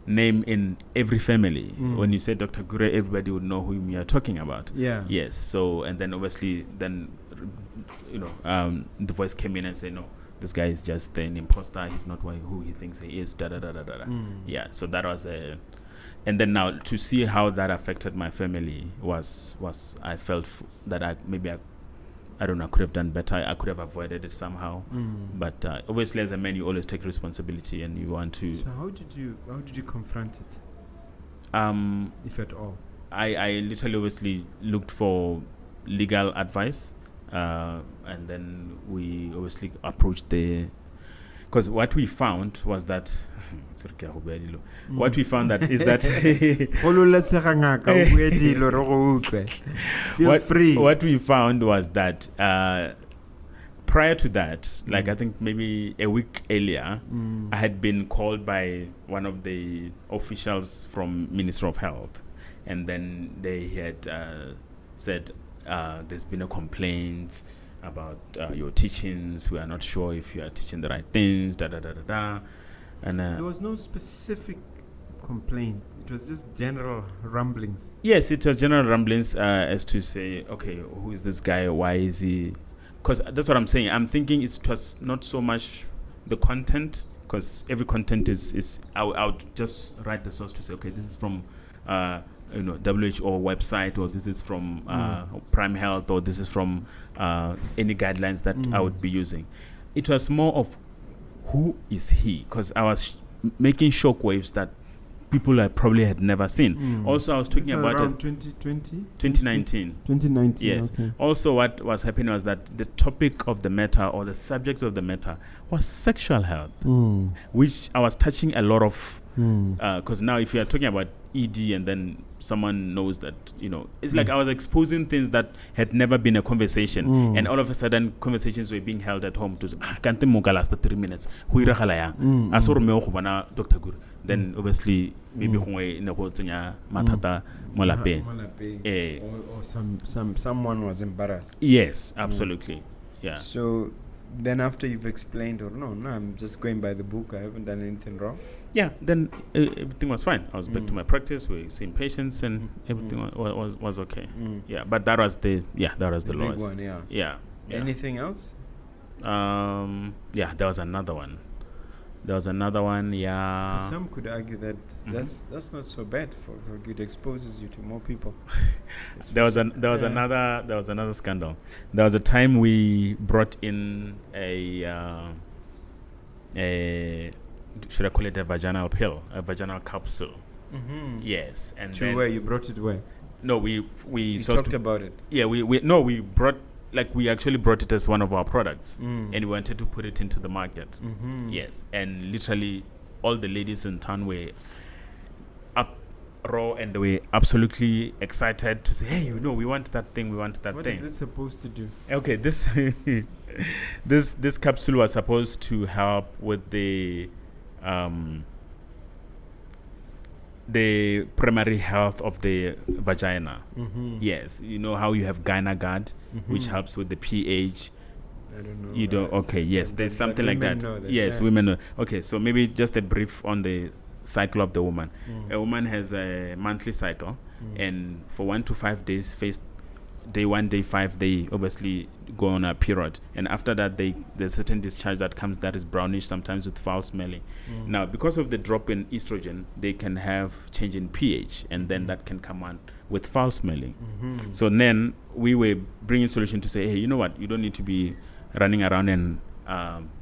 name in every family. When you say Dr. Gure, everybody would know whom you are talking about. Yeah. Yes. So, and then obviously, then, the voice came in and said, no, this guy is just an imposter. He's not who he thinks he is. Da da da da da. Yeah. So that was and then now to see how that affected my family was I felt that I don't know, I could have done better. I could have avoided it somehow. But obviously, as a man, you always take responsibility and you want to. So how did you confront it? If at all? I literally obviously looked for legal advice, and then we obviously approached because what we found was that what we found that is that feel free. What we found was that prior to that, like I think maybe a week earlier, I had been called by one of the officials from Ministry of Health, and then they had said there's been a complaint about your teachings. We are not sure if you are teaching the right things. Da da da da da. And there was no specific complaint. It was just general rumblings. Yes, it was general rumblings as to say, okay, who is this guy? Why is he? Because that's what I'm saying. I'm thinking it was not so much the content, because every content is I would just write the source to say, okay, this is from WHO website, or this is from Prime Health, or this is from any guidelines that I would be using. It was more of who is he, because I was making shockwaves that people probably had never seen. Also, I was talking about around 2020? 2019. 2019, yes. Okay. Also, what was happening was that the topic of the matter, or the subject of the matter, was sexual health, which I was touching a lot of. Because now if you are talking about ED and then someone knows that, it's like I was exposing things that had never been a conversation, and all of a sudden conversations were being held at home to say, can't last 3 minutes. I saw Dr. Gure. Then obviously maybe matata or someone was embarrassed. Yes, absolutely. Yeah. So then after you've explained, or no, I'm just going by the book, I haven't done anything wrong. Yeah, then everything was fine. I was back to my practice. We seeing patients, and everything was okay. Yeah, but that was the lowest. Big one, yeah. Yeah. Anything else? Yeah, there was another one. Yeah. Some could argue that that's not so bad for it exposes you to more people. There was another scandal. There was a time we brought in a should I call it a vaginal pill, a vaginal capsule? Yes, and to where you brought it where? No, we talked about it. Yeah, we brought. Like, we actually brought it as one of our products, and we wanted to put it into the market. Yes, and literally all the ladies in town were up raw, and they were absolutely excited to say, hey, we want that thing, What is it supposed to do? Okay, this this capsule was supposed to help with the primary health of the vagina. Yes, you know how you have GynaGuard, which helps with the pH. I don't know. You don't. Okay, yes, there's something like that. Yes, women know. Okay, so maybe just a brief on the cycle of the woman. A woman has a monthly cycle, and for 1 to 5 days, day 1, day 5, they obviously go on a period, and after that there's certain discharge that comes that is brownish, sometimes with foul smelling. Now, because of the drop in estrogen, they can have change in pH, and then that can come on with foul smelling. So then we were bringing solution to say, hey, you know what, you don't need to be running around and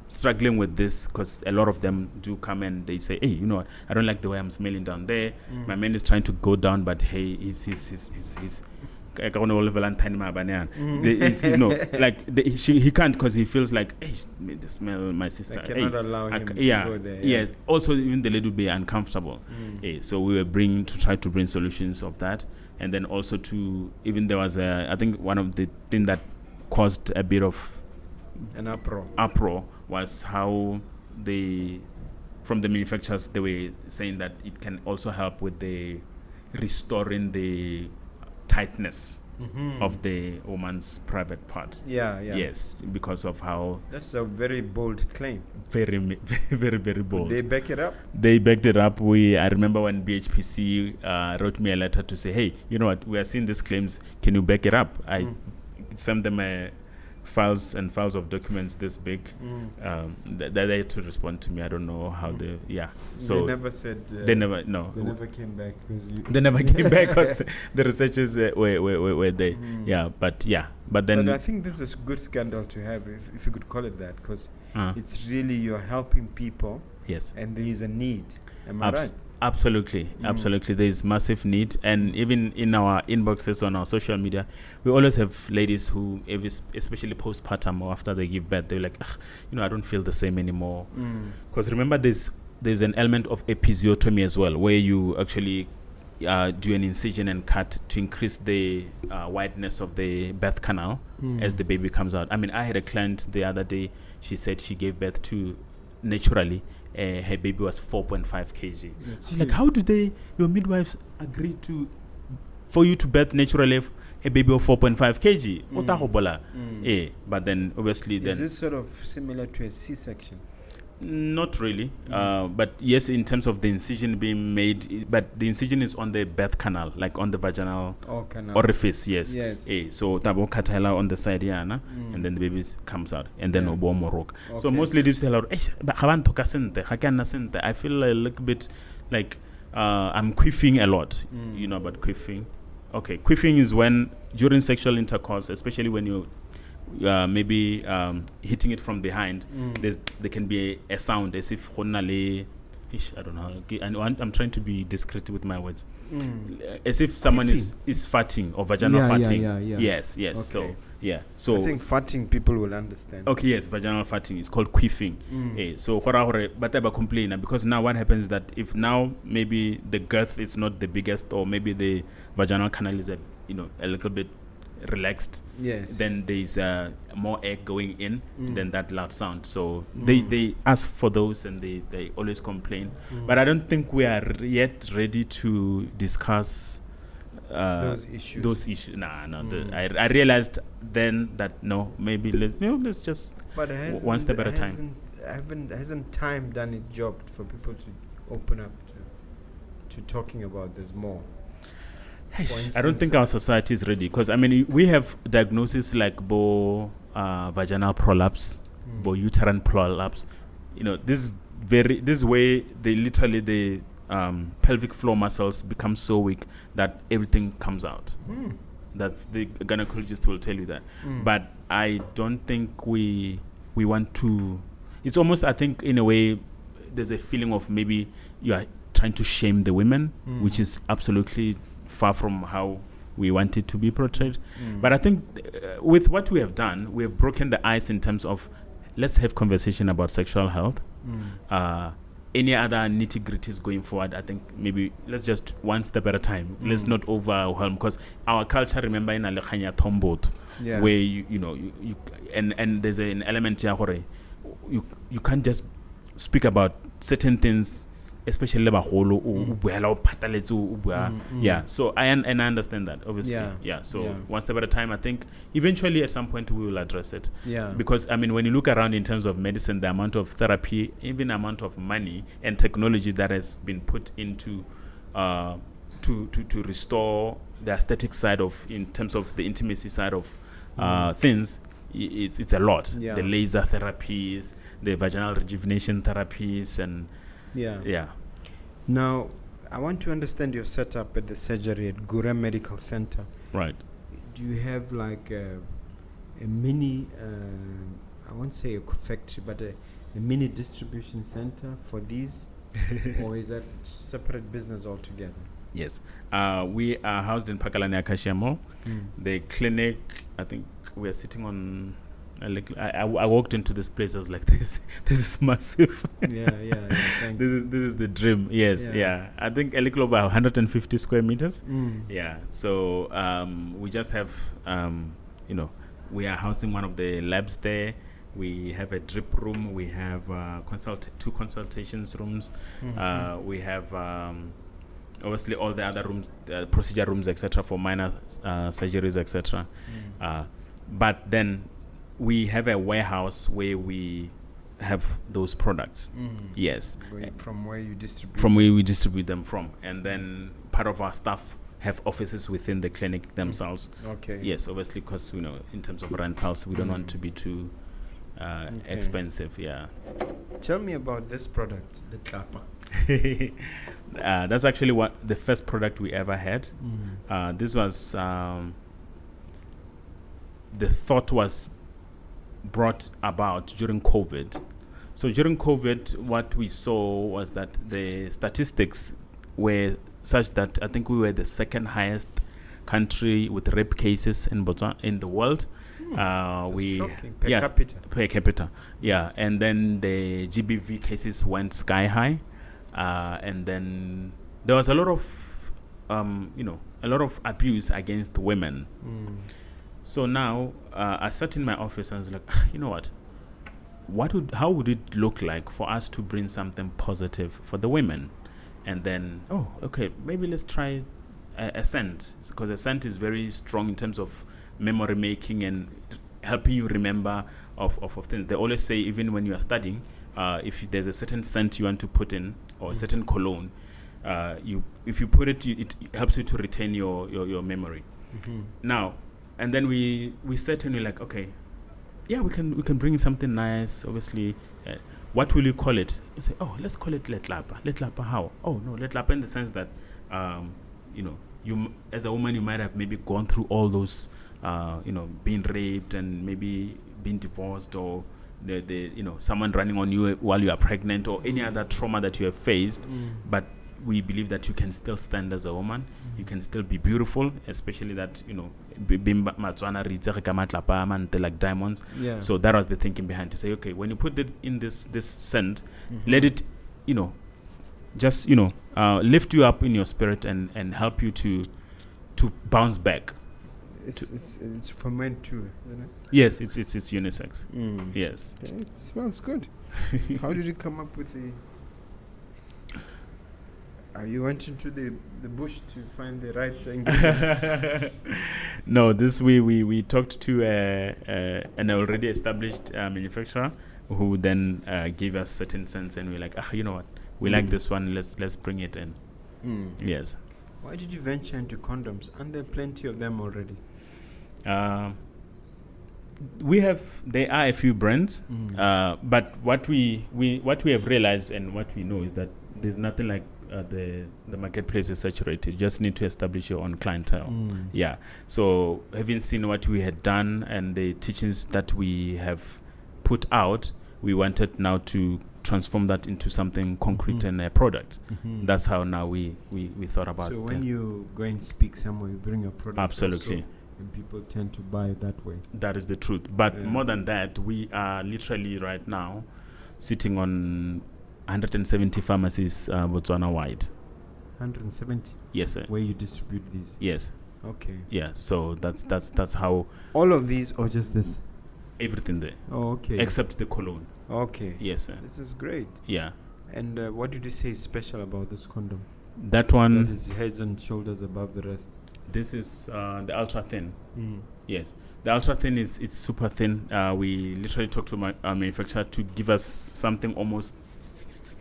struggling with this, because a lot of them do come and they say, hey, you know what, I don't like the way I'm smelling down there. My man is trying to go down, but hey, he's he can't, because he feels like, hey, the smell, my sister. I cannot allow him to go there. Yes. Also, even the lady will be uncomfortable. So we were try to bring solutions of that, and then also there was I think one of the things that caused a bit of an uproar was how from the manufacturers, they were saying that it can also help with the restoring the tightness of the woman's private part. Yeah. Yes, because of how That's a very bold claim. very, very bold. They back it up. They backed it up. I remember when BHPC wrote me a letter to say, hey, you know what, we are seeing these claims. Can you back it up? I sent them files of documents this big. They had to respond to me. I don't know how they. Yeah. So they never said. They never. No. They never came back they never came back because the researchers were they. Yeah. But then. But I think this is a good scandal to have, if you could call it that, because it's really you're helping people. Yes. And there is a need. Am I right? Absolutely. There is massive need, and even in our inboxes on our social media, we always have ladies who, especially postpartum or after they give birth, they're like, I don't feel the same anymore. Because remember, there's an element of episiotomy as well, where you actually do an incision and cut to increase the wideness of the birth canal as the baby comes out. I mean, I had a client the other day. She said she gave birth to naturally. Her baby was 4.5 kg. She's like, how do your midwives agree for you to birth naturally a baby of 4.5 kg? But then obviously is this sort of similar to a C-section? Not really, but yes, in terms of the incision being made, but the incision is on the birth canal, like on the vaginal orifice. Yes. So tabo katala on the side, and then the baby comes out, and then obo morok. So most ladies tell her, I feel a little bit like I'm queefing a lot. You know about queefing? Okay, queefing is when during sexual intercourse, especially when you maybe hitting it from behind, there can be a sound as if I don't know. I'm trying to be discreet with my words. As if someone is farting or vaginal farting. Yeah. Yes. Okay. So I think farting people will understand. Okay, yes, vaginal farting is called queefing. So but I complain because now what happens is that if now maybe the girth is not the biggest, or maybe the vaginal canal is a little bit relaxed, then there's more air going in than that loud sound. So they ask for those, and they always complain. But I don't think we are yet ready to discuss those issues. I realized then that maybe let's just one step at a time. Hasn't time done its job for people to open up to talking about this more? I don't think our society is ready, because we have diagnoses like vaginal prolapse, uterine prolapse. This way the pelvic floor muscles become so weak that everything comes out. That's the gynecologist will tell you that. But I don't think we want to. It's almost, I think, in a way, there's a feeling of maybe you are trying to shame the women, which is absolutely far from how we want it to be portrayed. But I think with what we have done, we have broken the ice in terms of let's have conversation about sexual health. Any other nitty-gritties going forward, I think maybe let's just one step at a time. Let's not overwhelm, because our culture, remember, in Alekhanya Tombot, where you and there's an element here where you can't just speak about certain things, especially so I understand that, obviously. So one step at a time. I think eventually at some point we will address it, because when you look around in terms of medicine, the amount of therapy, even amount of money and technology that has been put into to restore the aesthetic side of, in terms of the intimacy side of things, it's a lot. The laser therapies, the vaginal rejuvenation therapies, and Now, I want to understand your setup at the surgery at Gure Medical Center. Right. Do you have like a mini, I won't say a factory, but a mini distribution center for these? Or is that separate business altogether? Yes. We are housed in Pakalani Acacia Mall. The clinic, I think we are sitting on... I walked into this place. I was like, this is massive. Thanks. This is the dream. Yes, I think a little over 150 square meters. So we just have, we are housing one of the labs there. We have a drip room. We have two consultations rooms. We have obviously all the other rooms, procedure rooms, etc., for minor surgeries, etc. But then we have a warehouse where we have those products. Yes. From where you distribute. From where we distribute them from, and then part of our staff have offices within the clinic themselves. Okay. Yes, obviously, because in terms of rentals, we don't want to be too expensive. Yeah. Tell me about this product, the Klapa. That's actually the first product we ever had. This was the thought was brought about during COVID. So during COVID, what we saw was that the statistics were such that I think we were the second highest country with rape cases in Botswana in the world. Shocking. Per capita. Yeah, and then the GBV cases went sky high, and then there was a lot of abuse against women. So now I sat in my office and I was like, you know what? How would it look like for us to bring something positive for the women? And then, maybe let's try a scent, because a scent is very strong in terms of memory making and helping you remember of things. They always say, even when you are studying, if there's a certain scent you want to put in, or a certain cologne, if you put it, it helps you to retain your memory. Now, and then we sat and we're like, okay, yeah, we can bring something nice. Obviously, what will you call it? You say, let's call it Letlapa. Letlapa how? Oh no, Letlapa in the sense that you as a woman, you might have maybe gone through all those being raped and maybe being divorced, or the someone running on you while you are pregnant, or any other trauma that you have faced. But we believe that you can still stand as a woman. You can still be beautiful, especially that like diamonds. Yeah. So that was the thinking behind, to say, okay, when you put it in this scent, let it just lift you up in your spirit and help you to bounce back. It's for men too, isn't it? Yes, it's unisex. Yes. Okay, it smells good. How did you come up with the? You went into the bush to find the right ingredients? No, this we talked to an already established manufacturer, who then gave us certain scents, and we're like, you know what, we like this one. Let's bring it in. Yes. Why did you venture into condoms? Aren't there plenty of them already? There are a few brands, but what we have realized and what we know is that there's nothing like the marketplace is saturated. You just need to establish your own clientele. Yeah. So having seen what we had done and the teachings that we have put out, we wanted now to transform that into something concrete and a product. That's how now we thought about it. So when you go and speak somewhere, you bring your product. Absolutely. Also, and people tend to buy it that way. That is the truth. But more than that, we are literally right now sitting on 170 pharmacies Botswana wide. 170? Yes, sir. Where you distribute these? Yes. Okay. Yeah, so that's how. All of these, or just this? Everything there. Oh, okay. Except the cologne. Okay. Yes, sir. This is great. Yeah. And what did you say is special about this condom? That one. That is heads and shoulders above the rest. This is the ultra thin. Yes. The ultra thin it's super thin. We literally talked to our manufacturer to give us something almost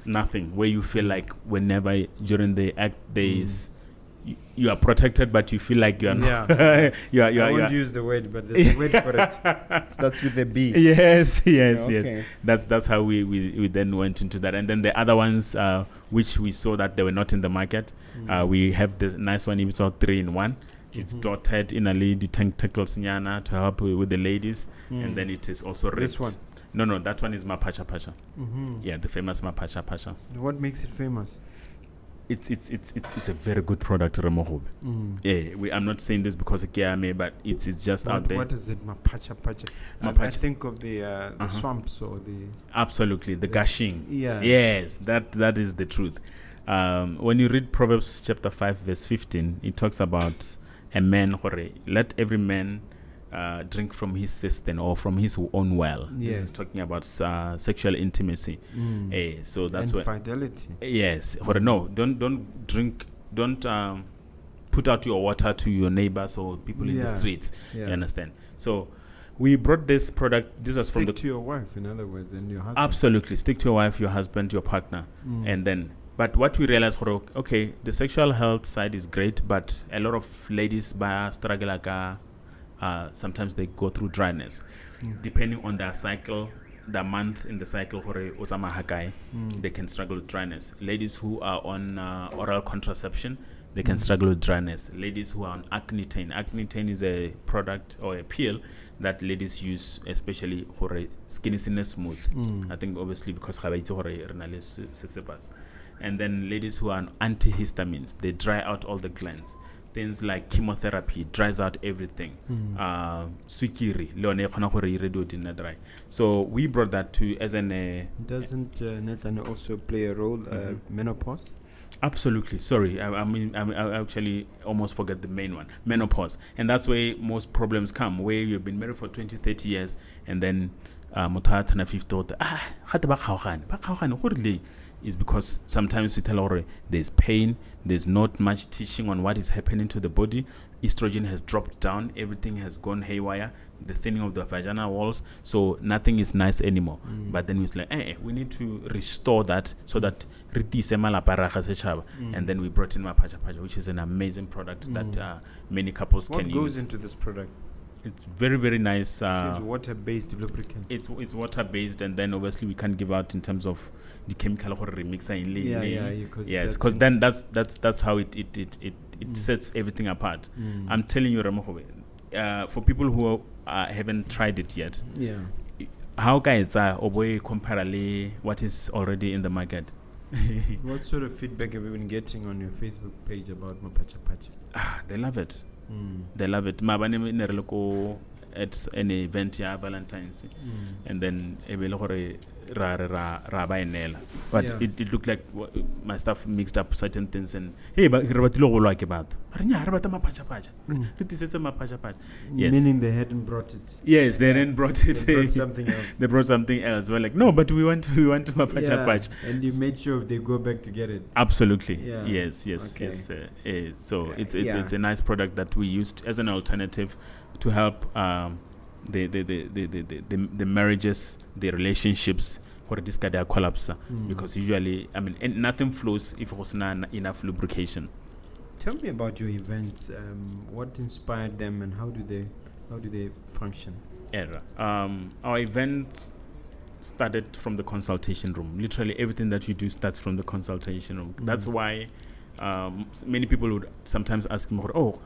nothing, where you feel like whenever during the act days you are protected, but you feel like you are not. I won't use the word, but there's a word for it. Starts with a B. Yes. Okay. That's how we then went into that. And then the other ones, which we saw that they were not in the market, we have the nice one, it's all 3-in-1. It's dotted innerly, the tentacles nyana to help with the ladies, and then it is also ripped. This one? No, that one is Mapacha Pacha. Yeah, the famous Mapacha Pacha. What makes it famous? It's a very good product, Mogobe. Yeah, I'm not saying this because of Kiame, but it's just out there. What is it, Mapacha Pacha? I think of the swamps or the... Absolutely, the gushing. Yeah. Yes, that is the truth. When you read Proverbs chapter 5, verse 15, it talks about a man, let every man drink from his cistern or from his own well. Yes. This is talking about sexual intimacy. So that's and fidelity. Yes. No, don't drink don't put out your water to your neighbors or people in the streets. Yeah. You understand? So we brought this product. This was from Stick to your wife, in other words, and your husband. Absolutely. Stick to your wife, your husband, your partner. And then, but what we realized, okay, the sexual health side is great, but a lot of ladies struggle. Sometimes they go through dryness. Depending on their cycle, the month in the cycle, they can struggle with dryness. Ladies who are on oral contraception, they can struggle with dryness. Ladies who are on Acnitane. Acnitane is a product or a pill that ladies use, especially for skin is smooth. I think obviously because and then ladies who are on antihistamines, they dry out all the glands. Things like chemotherapy dries out everything. Sukiri, dry. So we brought that to as an. Doesn't Nathan also play a role? Menopause. Absolutely. Sorry, I actually almost forgot the main one, menopause. And that's where most problems come, where you've been married for 20, 30 years, and then is because sometimes we tell her there's pain, there's not much teaching on what is happening to the body. Estrogen has dropped down, everything has gone haywire, the thinning of the vaginal walls, so nothing is nice anymore. But then we was like, we need to restore that so that and then we brought in Mapacha Pacha, which is an amazing product that many couples can use. What goes into this product? It's very, very nice. It's water-based lubricant. It's water-based, and then obviously we can't give out in terms of the chemical remixer in yes, because then that's how it sets everything apart. I'm telling you, Mogobe, for people who haven't tried it yet, how guys are comparably what is already in the market. What sort of feedback have you been getting on your Facebook page about Mapacha Pacha? They love it. They love it. At an event, Valentine's, and then but it looked like my staff mixed up certain things and yes, meaning they hadn't brought it. Yes, they hadn't brought it. They brought something else. They brought something else. We're like, no, but we want to Mapacha Patch. And you made sure they go back to get it. Absolutely. Yeah. Yes. Okay. So it's a nice product that we used as an alternative to help the marriages, the relationships for this kind of collapse, because usually nothing flows if there's not enough lubrication. Tell me about your events. What inspired them, and how do they function? Our events started from the consultation room. Literally everything that you do starts from the consultation room. That's why many people would sometimes ask me,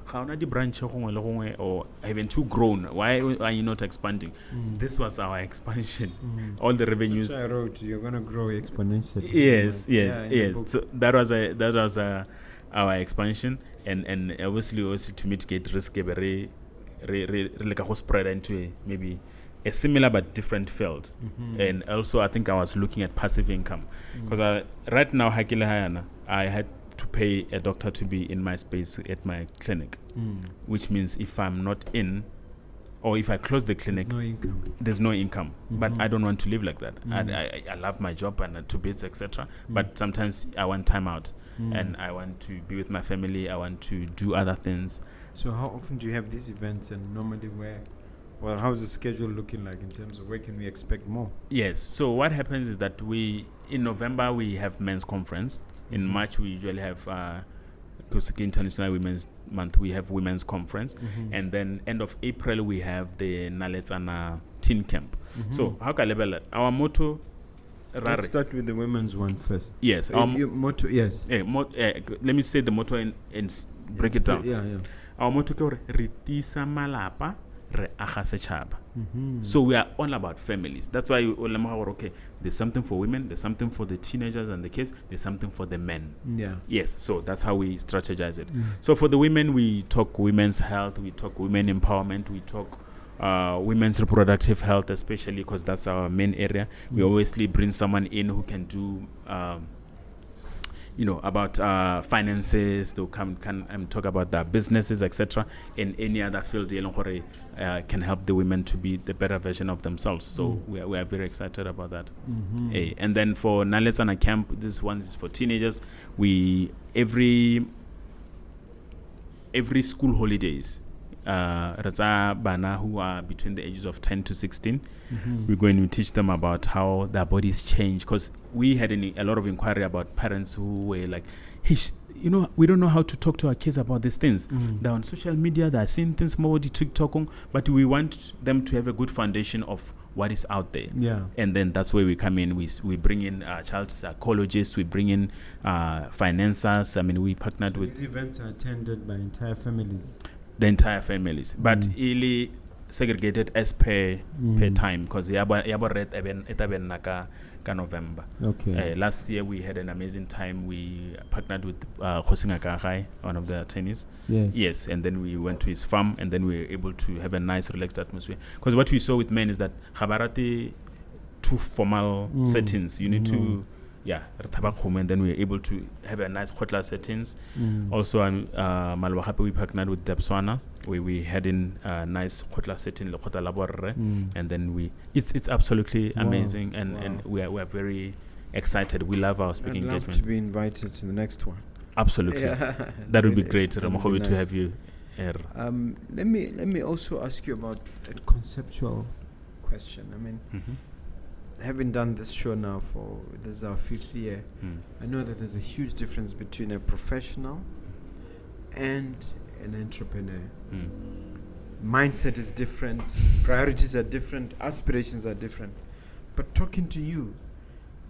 how na di branch or even too grown, why are you not expanding? This was our expansion. All the revenues. I wrote, you're going to grow exponentially. Yes. So that was our expansion, and obviously to mitigate risk, like a spread into maybe a similar but different field. And also I think I was looking at passive income, because right now I had to pay a doctor to be in my space at my clinic, which means if I'm not in, or if I close the clinic, there's no income. But I don't want to live like that. I love my job and two bits, etc. But sometimes I want time out, and I want to be with my family. I want to do other things. So how often do you have these events, and normally how's the schedule looking like in terms of where can we expect more? Yes. So what happens is that in November we have men's conference. In March we usually have International Women's Month. We have women's conference, and then end of April we have the Naletsana teen camp. So how can I our motto? Let's start with the women's one first. Yes. Your motto, yes. Let me say the motto and break it down. Yeah. Our motto is Ritisa Malapa. So we are all about families. That's why there's something for women, there's something for the teenagers and the kids, there's something for the men. Yes, so that's how we strategize it. So for the women, we talk women's health, we talk women empowerment, we talk women's reproductive health, especially because that's our main area. We obviously bring someone in who can do about finances. They'll come and talk about their businesses, etc. In any other field, can help the women to be the better version of themselves. So we are very excited about that. And then for Naletsana Camp, this one is for teenagers. Every every school holidays, bana who are between the ages of 10 to 16, we're going to teach them about how their bodies change. Because we had a lot of inquiry about parents who were like, hey, we don't know how to talk to our kids about these things. They're on social media, they're seeing things more TikTok, but we want them to have a good foundation of what is out there. Yeah. And then that's where we come in. We bring in child psychologists, we bring in financiers. I mean, we partnered with... These events are attended by entire families? The entire families. But really segregated as per time, because November. Okay. Last year we had an amazing time. We partnered with Thusang Gure, one of the attorneys. Yes, and then we went to his farm, and then we were able to have a nice, relaxed atmosphere. Because what we saw with men is that Habarati too formal settings. You need to, and then we were able to have a nice hotla settings. Also, Malwahape, we partnered with Debswana, where we had in a nice hotla setting, and then it's absolutely amazing, and we are very excited. We love our speaking engagement. I'd love to be invited to the next one. Absolutely. That would be great, Mogobe, to have you here. Let me also ask you about a conceptual question. I mean, having done this show now this is our 5th year, I know that there's a huge difference between a professional and an entrepreneur. Mindset is different, priorities are different, aspirations are different. But talking to you,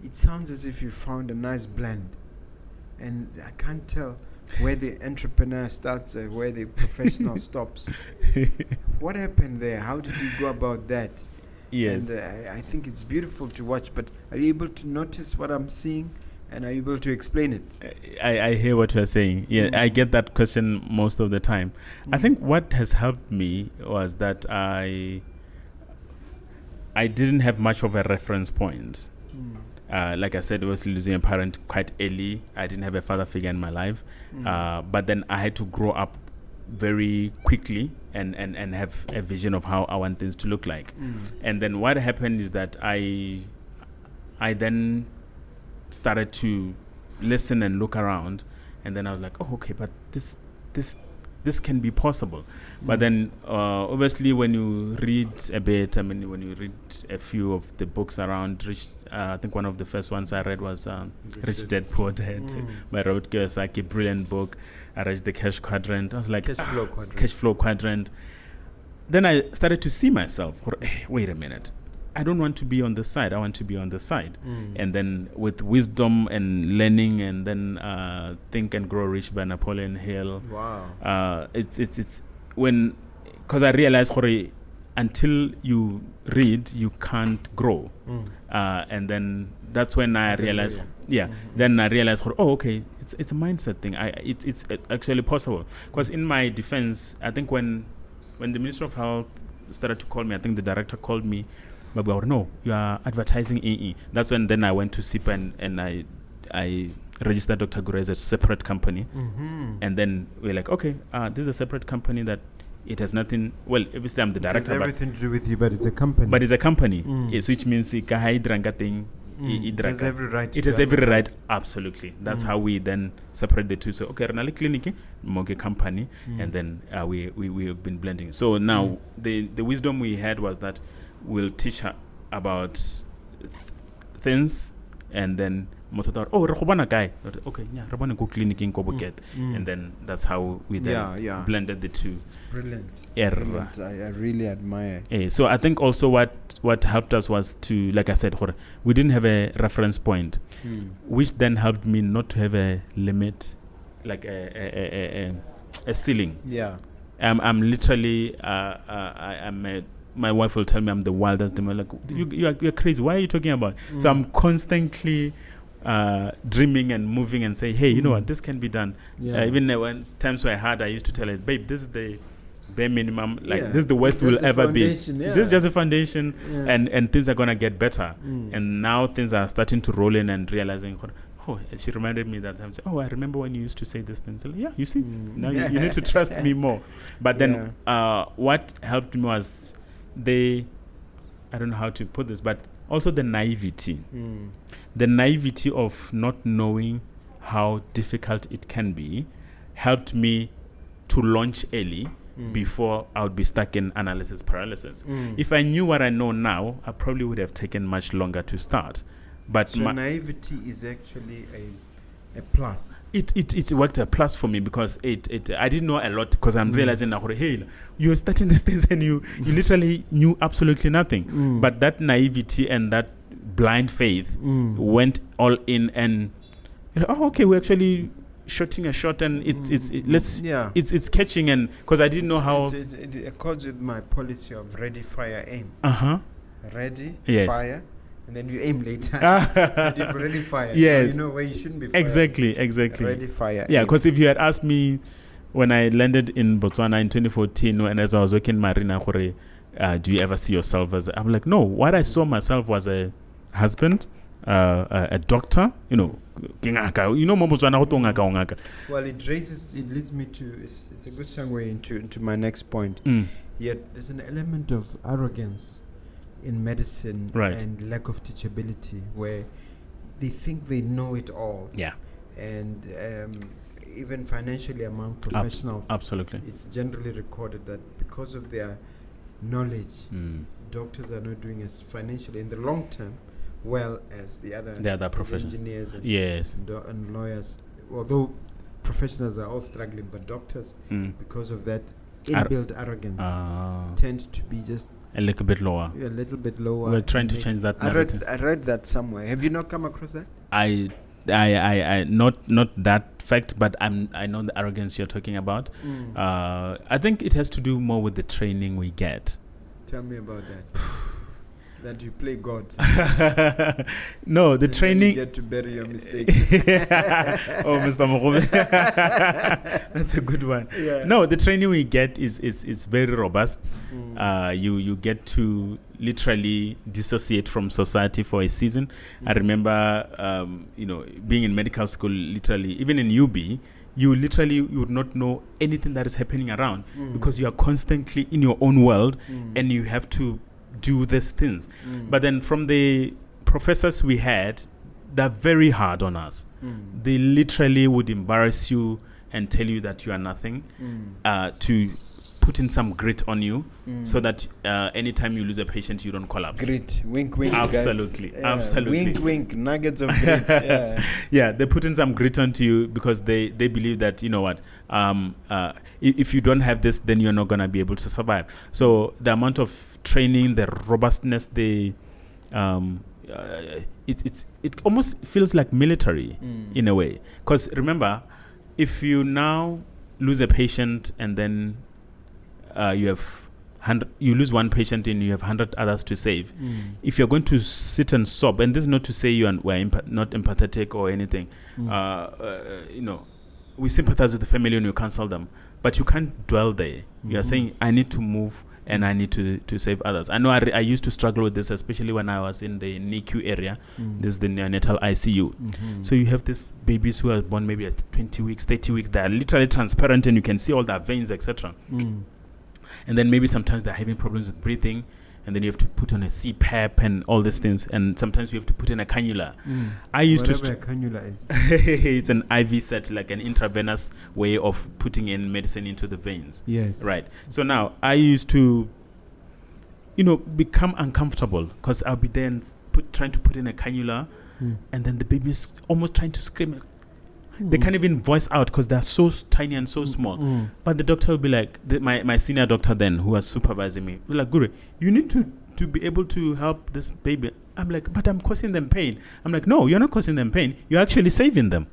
it sounds as if you found a nice blend. And I can't tell where the entrepreneur starts and where the professional stops. What happened there? How did you go about that? Yes. And I think it's beautiful to watch, but are you able to notice what I'm seeing, and are you able to explain it? I hear what you're saying. Yeah, I get that question most of the time. I think what has helped me was that I didn't have much of a reference point. Like I said, I was losing a parent quite early. I didn't have a father figure in my life. But then I had to grow up very quickly and have a vision of how I want things to look like. And then what happened is that I then started to listen and look around, and then I was like, oh, okay, but this can be possible. But then obviously when you read a bit, when you read a few of the books around I think one of the first ones I read was Rich Dad Poor Dad by Robert Kiyosaki, brilliant book. I read the Cash Quadrant. I was like, Cash Flow Quadrant. Then I started to see myself, wait a minute, I don't want to be on the side, I want to be on the side. And then with wisdom and learning, and then Think and Grow Rich by Napoleon Hill. Wow. It's when, because I realized until you read, you can't grow. And then that's when I realized, then I realized, oh, okay, it's a mindset thing. It's actually possible. Because in my defense, I think when the Minister of Health started to call me, I think the director called me, but no, you are advertising EE. That's when then I went to SIPA and I registered Dr. Gure as a separate company. And then we're like, okay, this is a separate company that it has nothing, well, obviously I'm the director. It has everything to do with you, but it's a company. But it's a company, yes, which means it has every right. It has every right, absolutely. That's how we then separate the two. So, okay, Renali Clinic, Moge company, and then we have been blending. So now the wisdom we had was that we'll teach her about things, and then guy, okay, go clinic in Koboket, and then that's how we then blended the two. It's brilliant. Brilliant. I really admire. So I think also what helped us was to, like I said, we didn't have a reference point, which then helped me not to have a limit, like a ceiling. Yeah. I'm literally my wife will tell me I'm the wildest demon. Like, you're crazy. Why are you talking about? So I'm constantly dreaming and moving and say, hey, you know what, this can be done. Even when times were hard, I used to tell her, babe, this is the bare minimum. Like, this is the worst will ever be. This is just a foundation, and things are gonna get better. And now things are starting to roll in, and realizing, oh, she reminded me that time. Oh, I remember when you used to say this thing. So you see, now you need to trust me more. But then, what helped me was I don't know how to put this, but also the naivety. The naivety of not knowing how difficult it can be helped me to launch early before I would be stuck in analysis paralysis. If I knew what I know now, I probably would have taken much longer to start. But so naivety is actually a plus. It worked a plus for me because it I didn't know a lot because I'm realizing now, hey, you're starting these things and you literally knew absolutely nothing. But that naivety and that blind faith went all in, and okay, we're actually shooting a shot, and it's catching, and because I didn't know how it accords with my policy of ready, fire, aim. Ready, fire, and then you aim later. And you've already fired. Yes. You know where you shouldn't be fired. Exactly. Ready, fire, yeah, aim. because if you had asked me when I landed in Botswana in 2014, and as I was working in Marina, do you ever see yourself as I'm like, no, what I saw myself was a husband, a doctor, Well, it leads me to, it's a good segue into my next point. Yet there's an element of arrogance in medicine and lack of teachability where they think they know it all. Yeah. And even financially among professionals, absolutely, it's generally recorded that because of their knowledge, doctors are not doing as financially in the long term well as the other professionals, engineers and lawyers. Although professionals are all struggling, but doctors, because of that inbuilt arrogance, tend to be just a little bit lower. A little bit lower. We're trying to change that narrative. I read that somewhere. Have you not come across that? I not that fact, but I know the arrogance you're talking about. I think it has to do more with the training we get. Tell me about that. That you play God. No, the training. You get to bury your mistake. Oh, Mr. Mogobe. That's a good one. Yeah. No, the training we get is very robust. You get to literally dissociate from society for a season. I remember, being in medical school, literally, even in UB, you would not know anything that is happening around because you are constantly in your own world and you have to do these things. But then from the professors we had, they're very hard on us. They literally would embarrass you and tell you that you are nothing, to put in some grit on you so that anytime you lose a patient, you don't collapse. Grit, wink, wink, absolutely, guys. Absolutely. Wink, wink, nuggets of grit. Yeah, they put in some grit onto you because they believe that, you know what, if you don't have this, then you're not going to be able to survive. So the amount of training, the robustness, it almost feels like military in a way. Because remember, if you now lose a patient and then you lose one patient and you have 100 others to save. If you're going to sit and sob, and this is not to say we're not empathetic or anything, we sympathize with the family when you counsel them, but you can't dwell there. You are saying, I need to move and I need to save others. I know I used to struggle with this, especially when I was in the NICU area. This is the neonatal ICU. So you have these babies who are born maybe at 20 weeks, 30 weeks. They are literally transparent and you can see all their veins, etc. And then maybe sometimes they're having problems with breathing, and then you have to put on a CPAP and all these things, and sometimes you have to put in a cannula. I used Whatever a cannula is. It's an IV set, like an intravenous way of putting in medicine into the veins. Yes. Right. So now I used to, become uncomfortable because I'll be there and trying to put in a cannula, and then the baby's almost trying to scream. They can't even voice out because they're so tiny and so small. But the doctor will be like, my senior doctor then, who was supervising me, will like, Gure, you need to be able to help this baby. I'm like, but I'm causing them pain. I'm like, no, you're not causing them pain. You're actually saving them.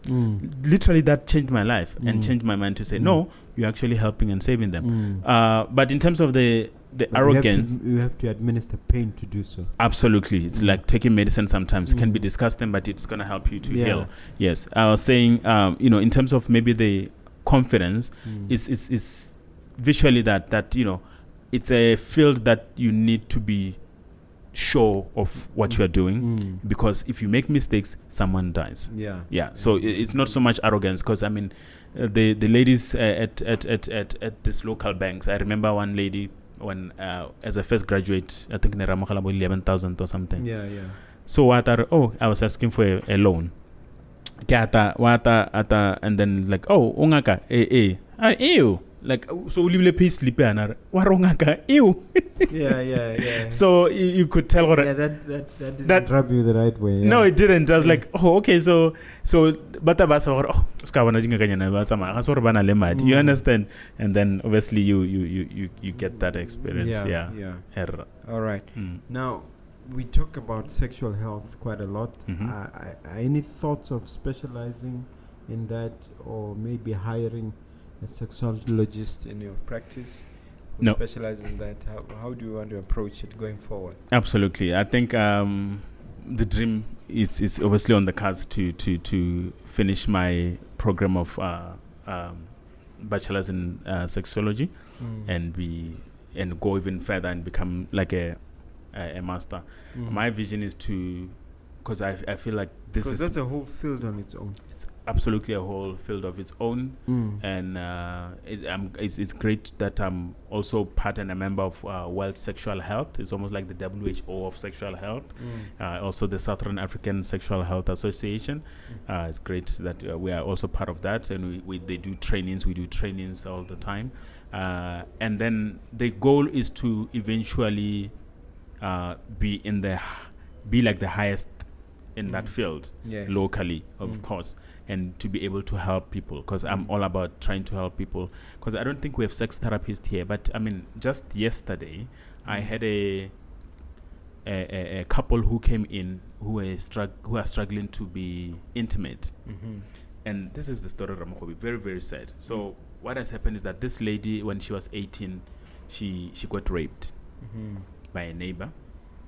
Literally, that changed my life and changed my mind to say, no, you're actually helping and saving them. But in terms of the arrogance, you have to administer pain to do so. Absolutely. It's like taking medicine sometimes. It can be disgusting, but it's going to help you to heal. Yes. I was saying, in terms of maybe the confidence, it's visually that it's a field that you need to be sure of what you are doing, because if you make mistakes, someone dies. So it's not so much arrogance, because the ladies at this local banks, I remember one lady when as a first graduate, I think Lerumo 11,000 or something. So I was asking for a loan. And then like, ungaka, ew. like so ulibile pay slip ana warongaka ew. Yeah. So you could tell her that didn't rub you the right way. Yeah. No, it didn't. I was like, oh, okay, so bata basa oh ska wana jinga kanya na basa ma kasoro bana le mad. You understand? And then obviously you get that experience. Yeah. All right. Now we talk about sexual health quite a lot. Any thoughts of specializing in that, or maybe hiring a sexologist in your practice who specializes in that? How do you want to approach it going forward? Absolutely. I think the dream is obviously on the cards to finish my program of bachelor's in sexology and go even further and become like a master. My vision is to, because I feel like this is, that's a whole field on its own. It's absolutely a whole field of its own, and it's great that I'm also part and a member of World Sexual Health. It's almost like the WHO of sexual health. Also the Southern African Sexual Health Association. It's great that we are also part of that, and they do trainings. We do trainings all the time, and then the goal is to eventually be like the highest in that field locally, of course, and to be able to help people, because I'm all about trying to help people, because I don't think we have sex therapists here. But I mean, just yesterday I had a couple who came in who are struggling to be intimate, and this is the story of Mogobe. Very, very sad. So what has happened is that this lady, when she was 18, she got raped by a neighbor.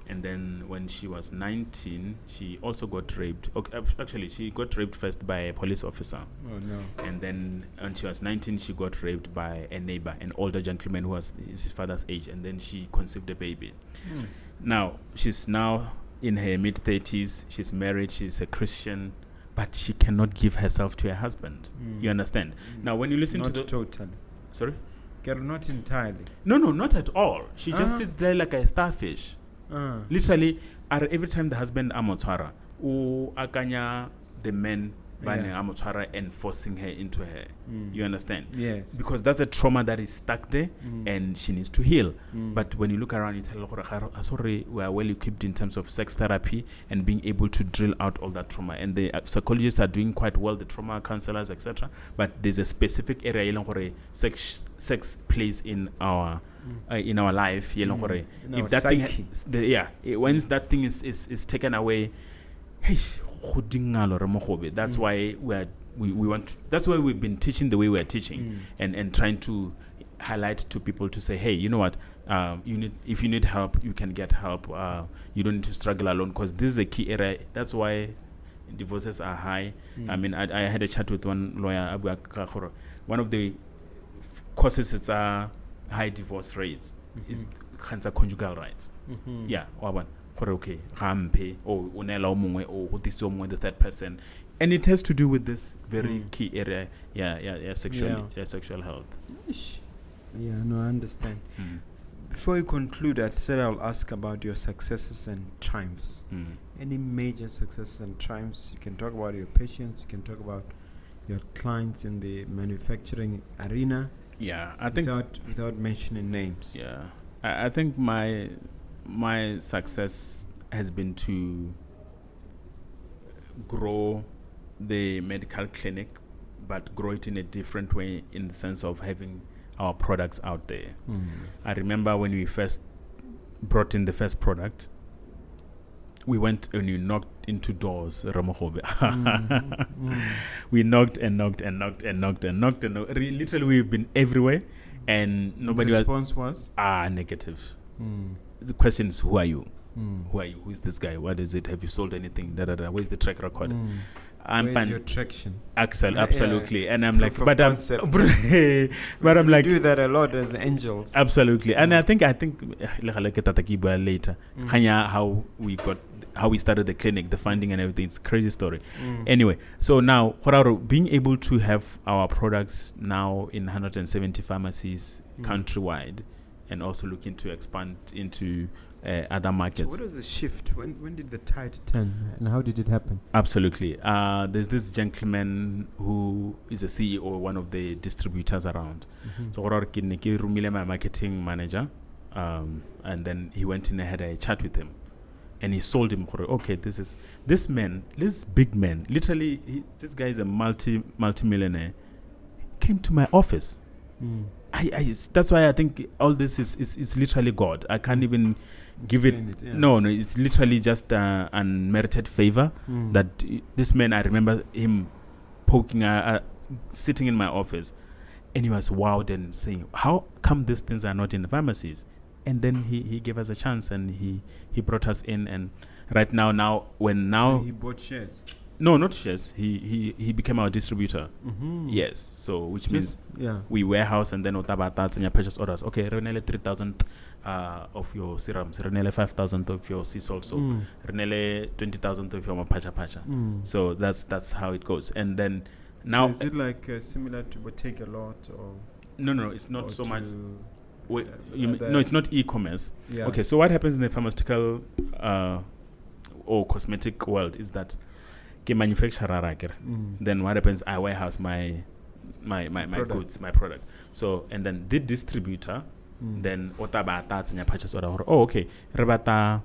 And then when she was 19, she also got raped. Okay, actually, she got raped first by a police officer. Oh, no. And then when she was 19, she got raped by a neighbor, an older gentleman who was his father's age. And then she conceived a baby. Now, she's now in her mid-30s. She's married. She's a Christian. But she cannot give herself to her husband. You understand? Now, when you listen not to the... totally. Sorry? Girl, not entirely. No, not at all. She just sits there like a starfish. Literally, every time the husband amotswara, akanya the men bane amotswara and forcing her into her. You understand? Yes. Because that's a trauma that is stuck there, and she needs to heal. But when you look around, you tell her, sorry, we are well equipped in terms of sex therapy and being able to drill out all that trauma. And the psychologists are doing quite well, the trauma counselors, etc. But there's a specific area where sex plays in our life. If that thing, once that thing is taken away, that's why we want to, that's why we've been teaching the way we're teaching, and trying to highlight to people to say, hey, you know what, if you need help, you can get help. You don't need to struggle alone, because this is a key area. That's why divorces are high. I mean, I had a chat with one lawyer. One of the causes is high divorce rates is conjugal rights. Okay, the third person, and it has to do with this very key area. Sexual health. I understand. Before you conclude, I said I'll ask about your successes and triumphs. Any major successes and triumphs? You can talk about your patients, you can talk about your clients in the manufacturing arena. I think without mentioning names. I think my success has been to grow the medical clinic, but grow it in a different way, in the sense of having our products out there. I remember when we first brought in the first product, we went and we knocked into doors, Mogobe. We knocked and knocked and knocked and knocked and knocked and knocked. Literally, we've been everywhere, and nobody. The response was negative. The question is, who are you? Who are you? Who is this guy? What is it? Have you sold anything? Where's the track record? Where's your traction? Absolutely. And I'm Proof like, but I'm like, do that a lot as angels. Absolutely. And I think later, how we started the clinic, the funding and everything. It's a crazy story. Anyway, so now being able to have our products now in 170 pharmacies countrywide, and also looking to expand into other markets. So what was the shift? When did the tide turn, and how did it happen? Absolutely. There's this gentleman who is a CEO, one of the distributors around. So my marketing manager, and then he went in and had a chat with him, and he sold him. Okay, this big man. Literally, this guy is a multi-millionaire. Came to my office. That's why I think all this is literally God. I can't even give it. No, it's literally just unmerited favor that this man. I remember him poking, sitting in my office, and he was wowed and saying, "How come these things are not in the pharmacies?" And then he gave us a chance, and he brought us in. And right now so he bought shares. No, not shares. He became our distributor. Yes. So which means we warehouse and then otabatats and your purchase orders. Okay, renele 3,000 of your serums, renele 5,000 of your sea salt soap, renele 20,000 of your pacha. So that's how it goes. And then now, so is it like similar to what Take a Lot or? No, it's not so much. No, it's not e-commerce. Yeah. Okay, so what happens in the pharmaceutical or cosmetic world is that manufacturer then what happens, I warehouse my goods, my product. So and then the distributor then otabata and purchase order. Oh, okay, rebata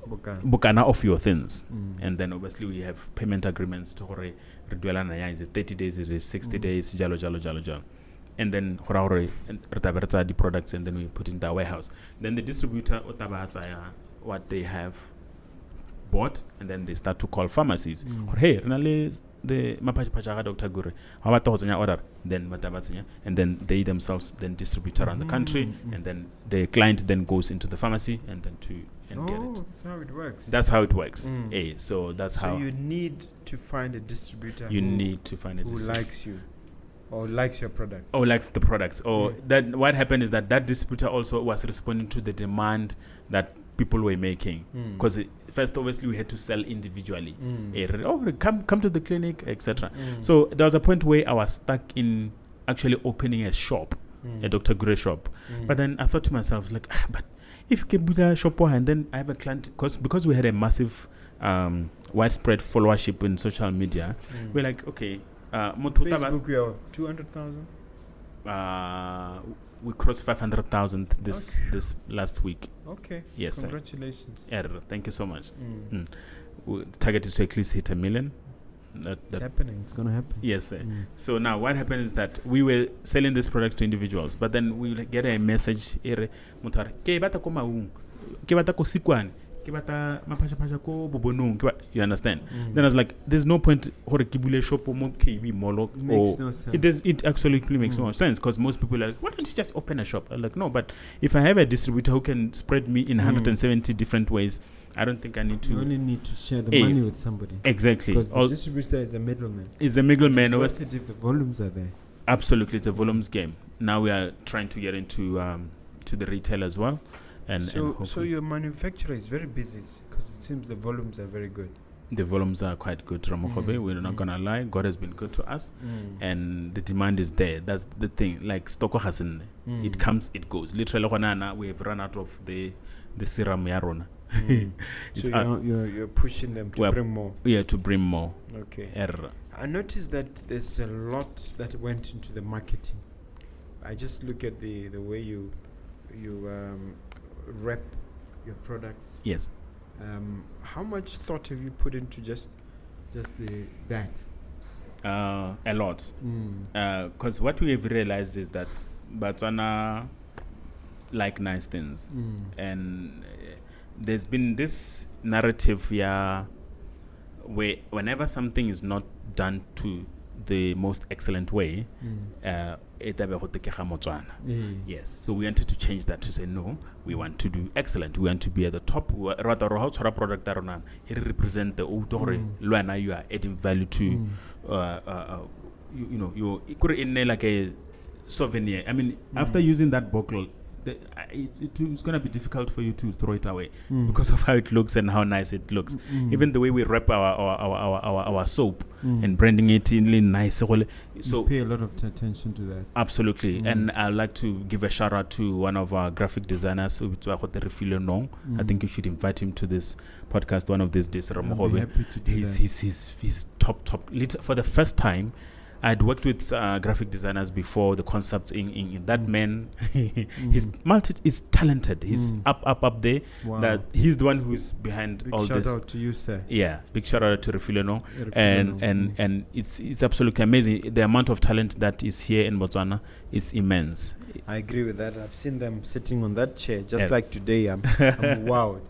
bukana of your things. And then obviously we have payment agreements to is it 30 days, is it 60 days, jalo. And then the products, and then we put in the warehouse. Then the distributor otabata what they have bought, and then they start to call pharmacies. Hey, the mapacha Dr. Gure, how about order? Then and then they themselves then distribute around the country, and then the client then goes into the pharmacy and then get it. That's how it works. That's how it works. So how you need to find a distributor. You need to find a distributor who likes you, or likes your products, or likes the products. Or that what happened is that distributor also was responding to the demand that people were making, because first obviously we had to sell individually. Come to the clinic, etc. So there was a point where I was stuck in actually opening a shop, a Dr. Gure shop. But then I thought to myself, like, but if Kebuta shop and then I have a client, because we had a massive widespread followership in social media, we're like, okay, Facebook, we have 200,000. We crossed 500,000 this last week. Okay. Yes. Congratulations. Thank you so much. The target is to at least hit 1 million. It's happening. It's going to happen. Yes. So now what happened is that we were selling this product to individuals, but then we get a message. You understand? Then I was like, there's no point Makes no sense. It absolutely makes no sense, because most people are like, why don't you just open a shop? I'm like, no, but if I have a distributor who can spread me in 170 different ways, I don't think I need to. You only need to share the money with somebody. Exactly. Because the distributor is a middleman. Is the middleman. It's worth it if the volumes are there. Absolutely, it's a volumes game. Now we are trying to get into to the retail as well. So your manufacturer is very busy, because it seems the volumes are very good. The volumes are quite good, Mogobe. We're not gonna lie. God has been good to us, and the demand is there. That's the thing. Like stoko hasn't. It comes, it goes. Literally, we have run out of the serum yarona. So you're pushing them to bring more. Yeah, to bring more. Okay. I noticed that there's a lot that went into the marketing. I just look at the way you rep your products. Yes. How much thought have you put into just that? A lot. Because what we have realized is that Botswana like nice things, and there's been this narrative where whenever something is not done to the most excellent way, yes. So we wanted to change that to say, no, we want to do excellent. We want to be at the top. Rather, how to product that represent the Luana, you are adding value to you could in like a souvenir. I mean, after using that bottle, it's going to be difficult for you to throw it away because of how it looks and how nice it looks. Even the way we wrap our soap and branding it in really nice. So you pay a lot of attention to that. Absolutely. And I'd like to give a shout out to one of our graphic designers. I think you should invite him to this podcast one of these days. Mogobe. He's top. For the first time, I'd worked with graphic designers before the concepts in that man. He's talented. He's up there. Wow. That he's the one who's behind big all this. Shout out to you, sir. Yeah, big shout out to Refileno. And it's absolutely amazing. The amount of talent that is here in Botswana is immense. I agree with that. I've seen them sitting on that chair just like today. I'm wowed.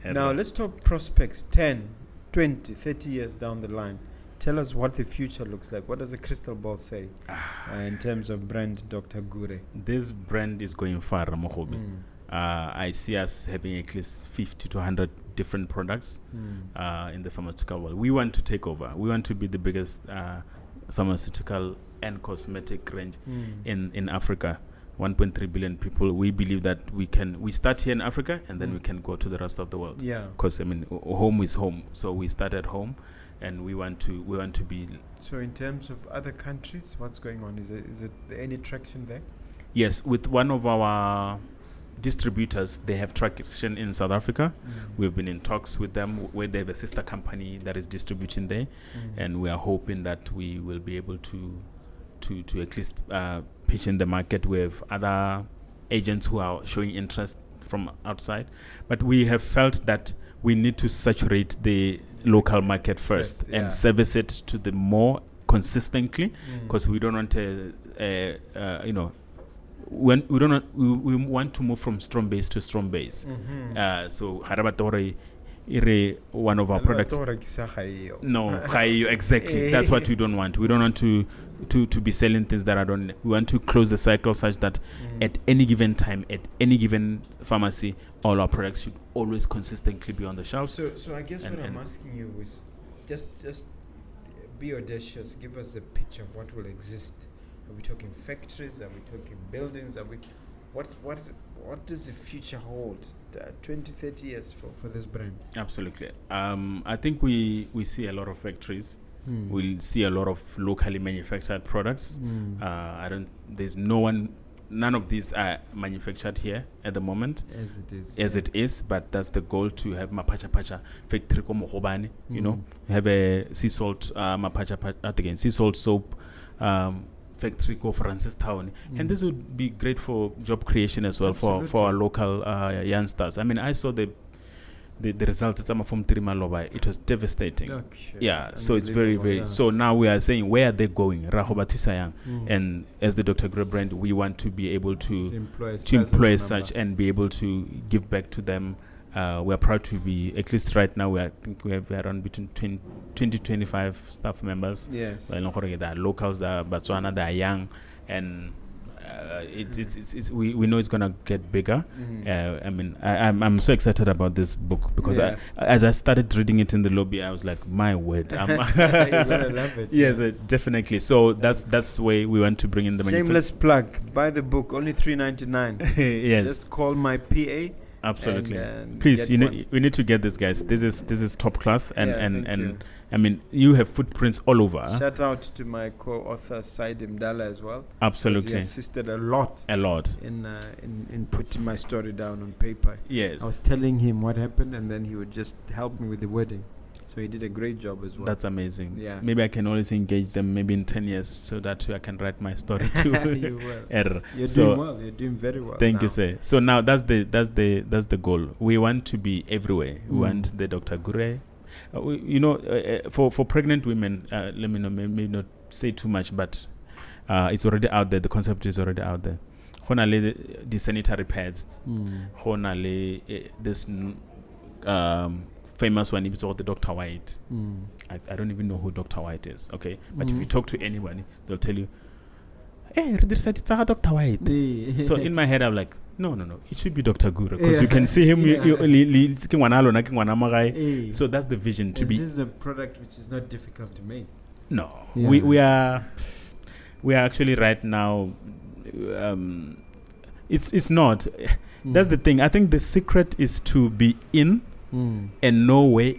Now let's talk prospects 10, 20, 30 years down the line. Tell us what the future looks like. What does the crystal ball say in terms of brand Dr. Gure? This brand is going far, Mogobe. I see us having at least 50 to 100 different products in the pharmaceutical world. We want to take over. We want to be the biggest pharmaceutical and cosmetic range in Africa. 1.3 billion people. We believe that we start here in Africa and then we can go to the rest of the world. Yeah. Because home is home. So we start at home. And we want to be. So in terms of other countries, what's going on? Is it any traction there? Yes, with one of our distributors, they have traction in South Africa. We've been in talks with them where they have a sister company that is distributing there, and we are hoping that we will be able to at least pitch in the market with other agents who are showing interest from outside. But we have felt that we need to saturate the local market first and service it to the more consistently, because we don't want we want to move from strong base to strong base. So Harabatore one of our products. No, exactly. That's what we don't want. We don't want to be selling things that I don't. We want to close the cycle such that at any given time, at any given pharmacy, all our products should always consistently be on the shelf. So I guess what I'm asking you is just be audacious. Give us a picture of what will exist. Are we talking factories? Are we talking buildings? Are we what does the future hold 20, 30 years for this brand? Absolutely. I think we see a lot of factories. We'll see a lot of locally manufactured products. There's none of these are manufactured here at the moment. As it is, but that's the goal, to have mapacha factory ko Mogobe, have a sea salt sea salt soap factory ko Francis Town, and this would be great for job creation as well for our local youngsters. I mean, I saw the results from Tirimaloba. It was devastating. So it's very so now we are saying, where are they going? And as the Dr. Gure brand, we want to be able to employ such and be able to give back to them. We are proud to be, at least right now, I think we have around between 20 to 25 staff members. Yes. There are locals, there are Botswana, they are young, and we know it's gonna get bigger. I mean, I'm so excited about this book because as I started reading it in the lobby, I was like, my word, you're gonna love it. Yes, definitely. So that's where we want to bring in the shameless plug. Buy the book, only $3.99. Yes. Just call my PA. Absolutely. Please, we need to get this, guys. This is top class, and I mean, you have footprints all over. Shout out to my co-author Said Mdala as well. Absolutely. He assisted a lot in putting my story down on paper. Yes. I was telling him what happened, and then he would just help me with the wording. So he did a great job as well. That's amazing. Yeah. Maybe I can always engage them maybe in 10 years so that I can write my story too. You will. You're doing well. You're doing very well. Thank you, sir. So now that's the goal. We want to be everywhere. We want the Dr. Gure. For pregnant women, let me know, maybe not say too much, but it's already out there. The concept is already out there. The sanitary pads. This famous one, it's called the Dr. White. I don't even know who Dr. White is. Okay, but if you talk to anyone, they'll tell you, "Hey, it's Dr. White." So in my head, I'm like, no, it should be Dr. Gure, because you can see him. So that's the vision to be. This is a product which is not difficult to make. No, we are actually right now It's not. That's the thing. I think the secret is to be in and know where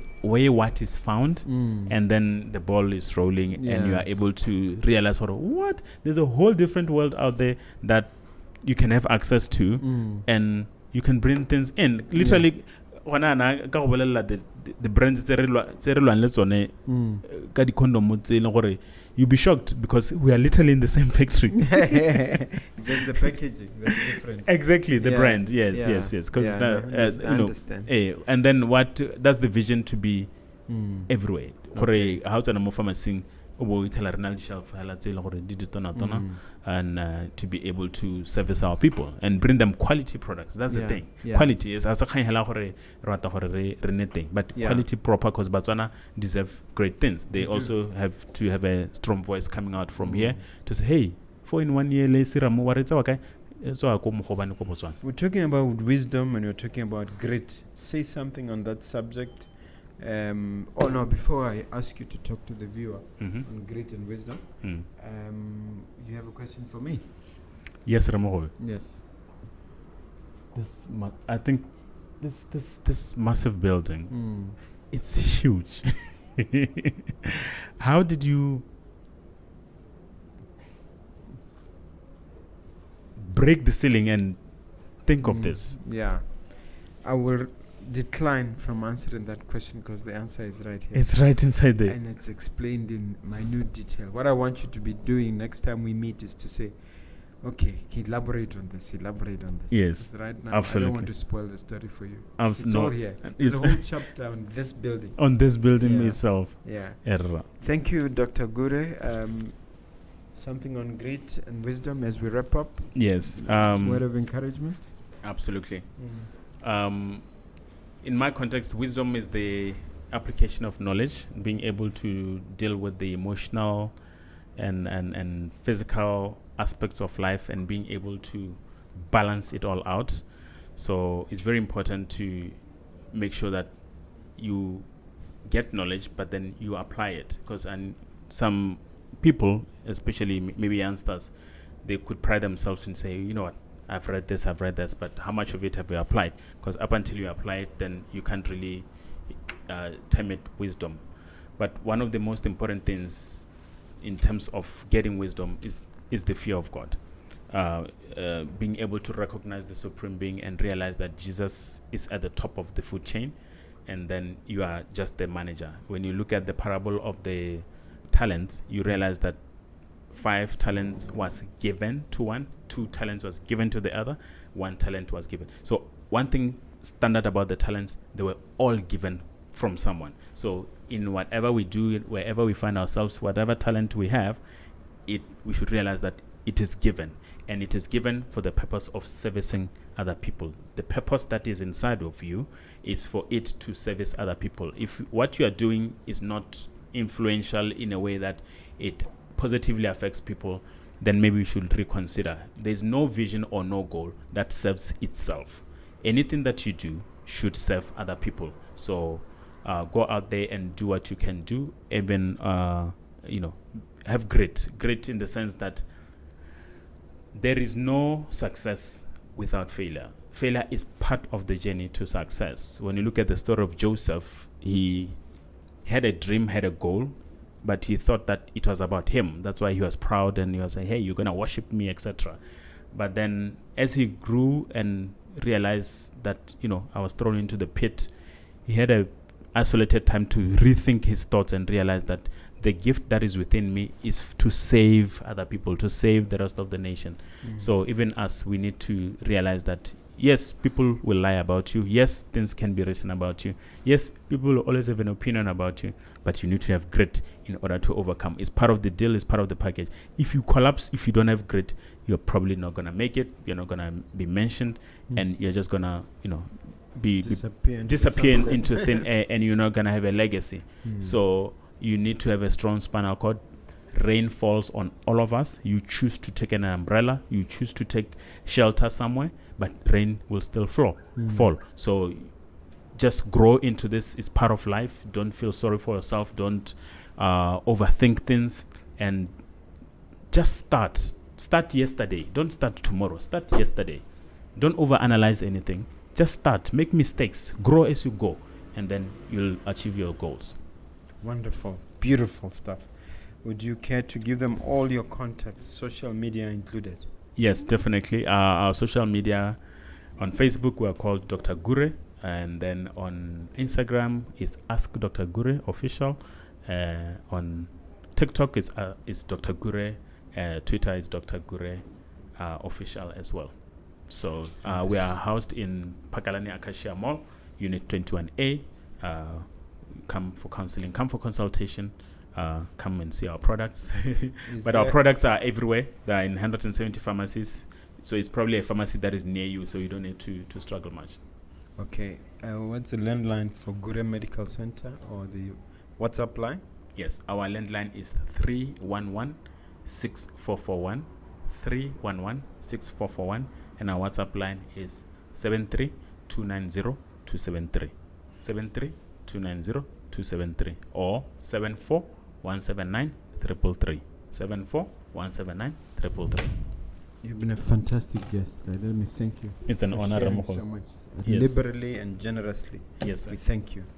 what is found, and then the ball is rolling, and you are able to realize sort of what there's a whole different world out there that you can have access to, and you can bring things in. Literally, the brands tse re lwang le tsone ka di condom tse e leng gore you'll be shocked because we are literally in the same factory. Just the packaging that's different. Exactly, the brand. Yes. Because I understand. And then that's the vision to be everywhere. Okay. How to mo pharmacy and to be able to service our people and bring them quality products. That's the thing. Quality is as a but quality proper, because Botswana deserve great things. They also have to have a strong voice coming out from here to say, hey, 4 in 1 year, we're talking about wisdom and we're talking about grit. Say something on that subject. Before I ask you to talk to the viewer on grit and wisdom, you have a question for me? Yes, Ramo. Yes. I think this massive building, it's huge. How did you break the ceiling and think of this? Yeah, I will decline from answering that question because the answer is right here. It's right inside there. And it's explained in minute detail. What I want you to be doing next time we meet is to say, okay, elaborate on this. Yes, right now, absolutely. I don't want to spoil the story for you. It's all here. There's a whole chapter on this building. On this building itself. Yeah. Thank you, Dr. Gure. Something on grit and wisdom as we wrap up? Yes. Word of encouragement? Absolutely. In my context, wisdom is the application of knowledge, being able to deal with the emotional and physical aspects of life and being able to balance it all out. So it's very important to make sure that you get knowledge, but then you apply it. Because some people, especially maybe youngsters, they could pride themselves and say, you know what, I've read this, but how much of it have you applied? Because up until you apply it, then you can't really term it wisdom. But one of the most important things in terms of getting wisdom is the fear of God. Being able to recognize the supreme being and realize that Jesus is at the top of the food chain, and then you are just the manager. When you look at the parable of the talents, you realize that 5 talents was given to one, 2 talents was given to the other, 1 talent was given. So one thing standard about the talents, they were all given from someone. So in whatever we do, wherever we find ourselves, whatever talent we have, we should realize that it is given, and it is given for the purpose of servicing other people. The purpose that is inside of you is for it to service other people. If what you are doing is not influential in a way that it positively affects people, then maybe we should reconsider. There's no vision or no goal that serves itself. Anything that you do should serve other people. So go out there and do what you can do. Even have grit in the sense that there is no success without failure. Failure is part of the journey to success. When you look at the story of Joseph, he had a dream, had a goal, but he thought that it was about him. That's why he was proud and he was saying, hey, you're going to worship me, etc. But then as he grew and realized that, I was thrown into the pit, he had a isolated time to rethink his thoughts and realize that the gift that is within me is to save other people, to save the rest of the nation. So even us, we need to realize that, yes, people will lie about you. Yes, things can be written about you. Yes, people will always have an opinion about you, but you need to have grit in order to overcome. It's part of the deal, it's part of the package. If you collapse, if you don't have grit, you're probably not going to make it. You're not going to be mentioned, and you're just going to, disappear into thin air, and you're not going to have a legacy. So you need to have a strong spinal cord. Rain falls on all of us. You choose to take an umbrella. You choose to take shelter somewhere, but rain will still fall. So just grow into this. It's part of life. Don't feel sorry for yourself. Don't overthink things, and just start yesterday. Don't start tomorrow. Start yesterday. don't overanalyze anything. Just start, make mistakes, grow as you go, and then you'll achieve your goals. Wonderful, beautiful stuff. Would you care to give them all your contacts, social media included? Yes, definitely. Our social media, on Facebook, we are called Dr. Gure, and then on Instagram, it's Ask Dr. Gure Official. On TikTok, it's Dr. Gure. Twitter is Dr. Gure Official as well. So we are housed in Pakalani Acacia Mall, Unit 21A. Come for counseling, come for consultation, come and see our products. But our products are everywhere. They are in 170 pharmacies. So it's probably a pharmacy that is near you, so you don't need to struggle much. Okay. What's the landline for Gure Medical Center or the WhatsApp line? Yes, our landline is 311-6441. 311-6441. And our WhatsApp line is 73-290-273. 73-290-273 or 74-179-333. 74-179-333. You've been a fantastic guest. Let me thank you. It's an honor, sharing Ramoko. so much, Yes. liberally and generously. Yes, sir. We thank you.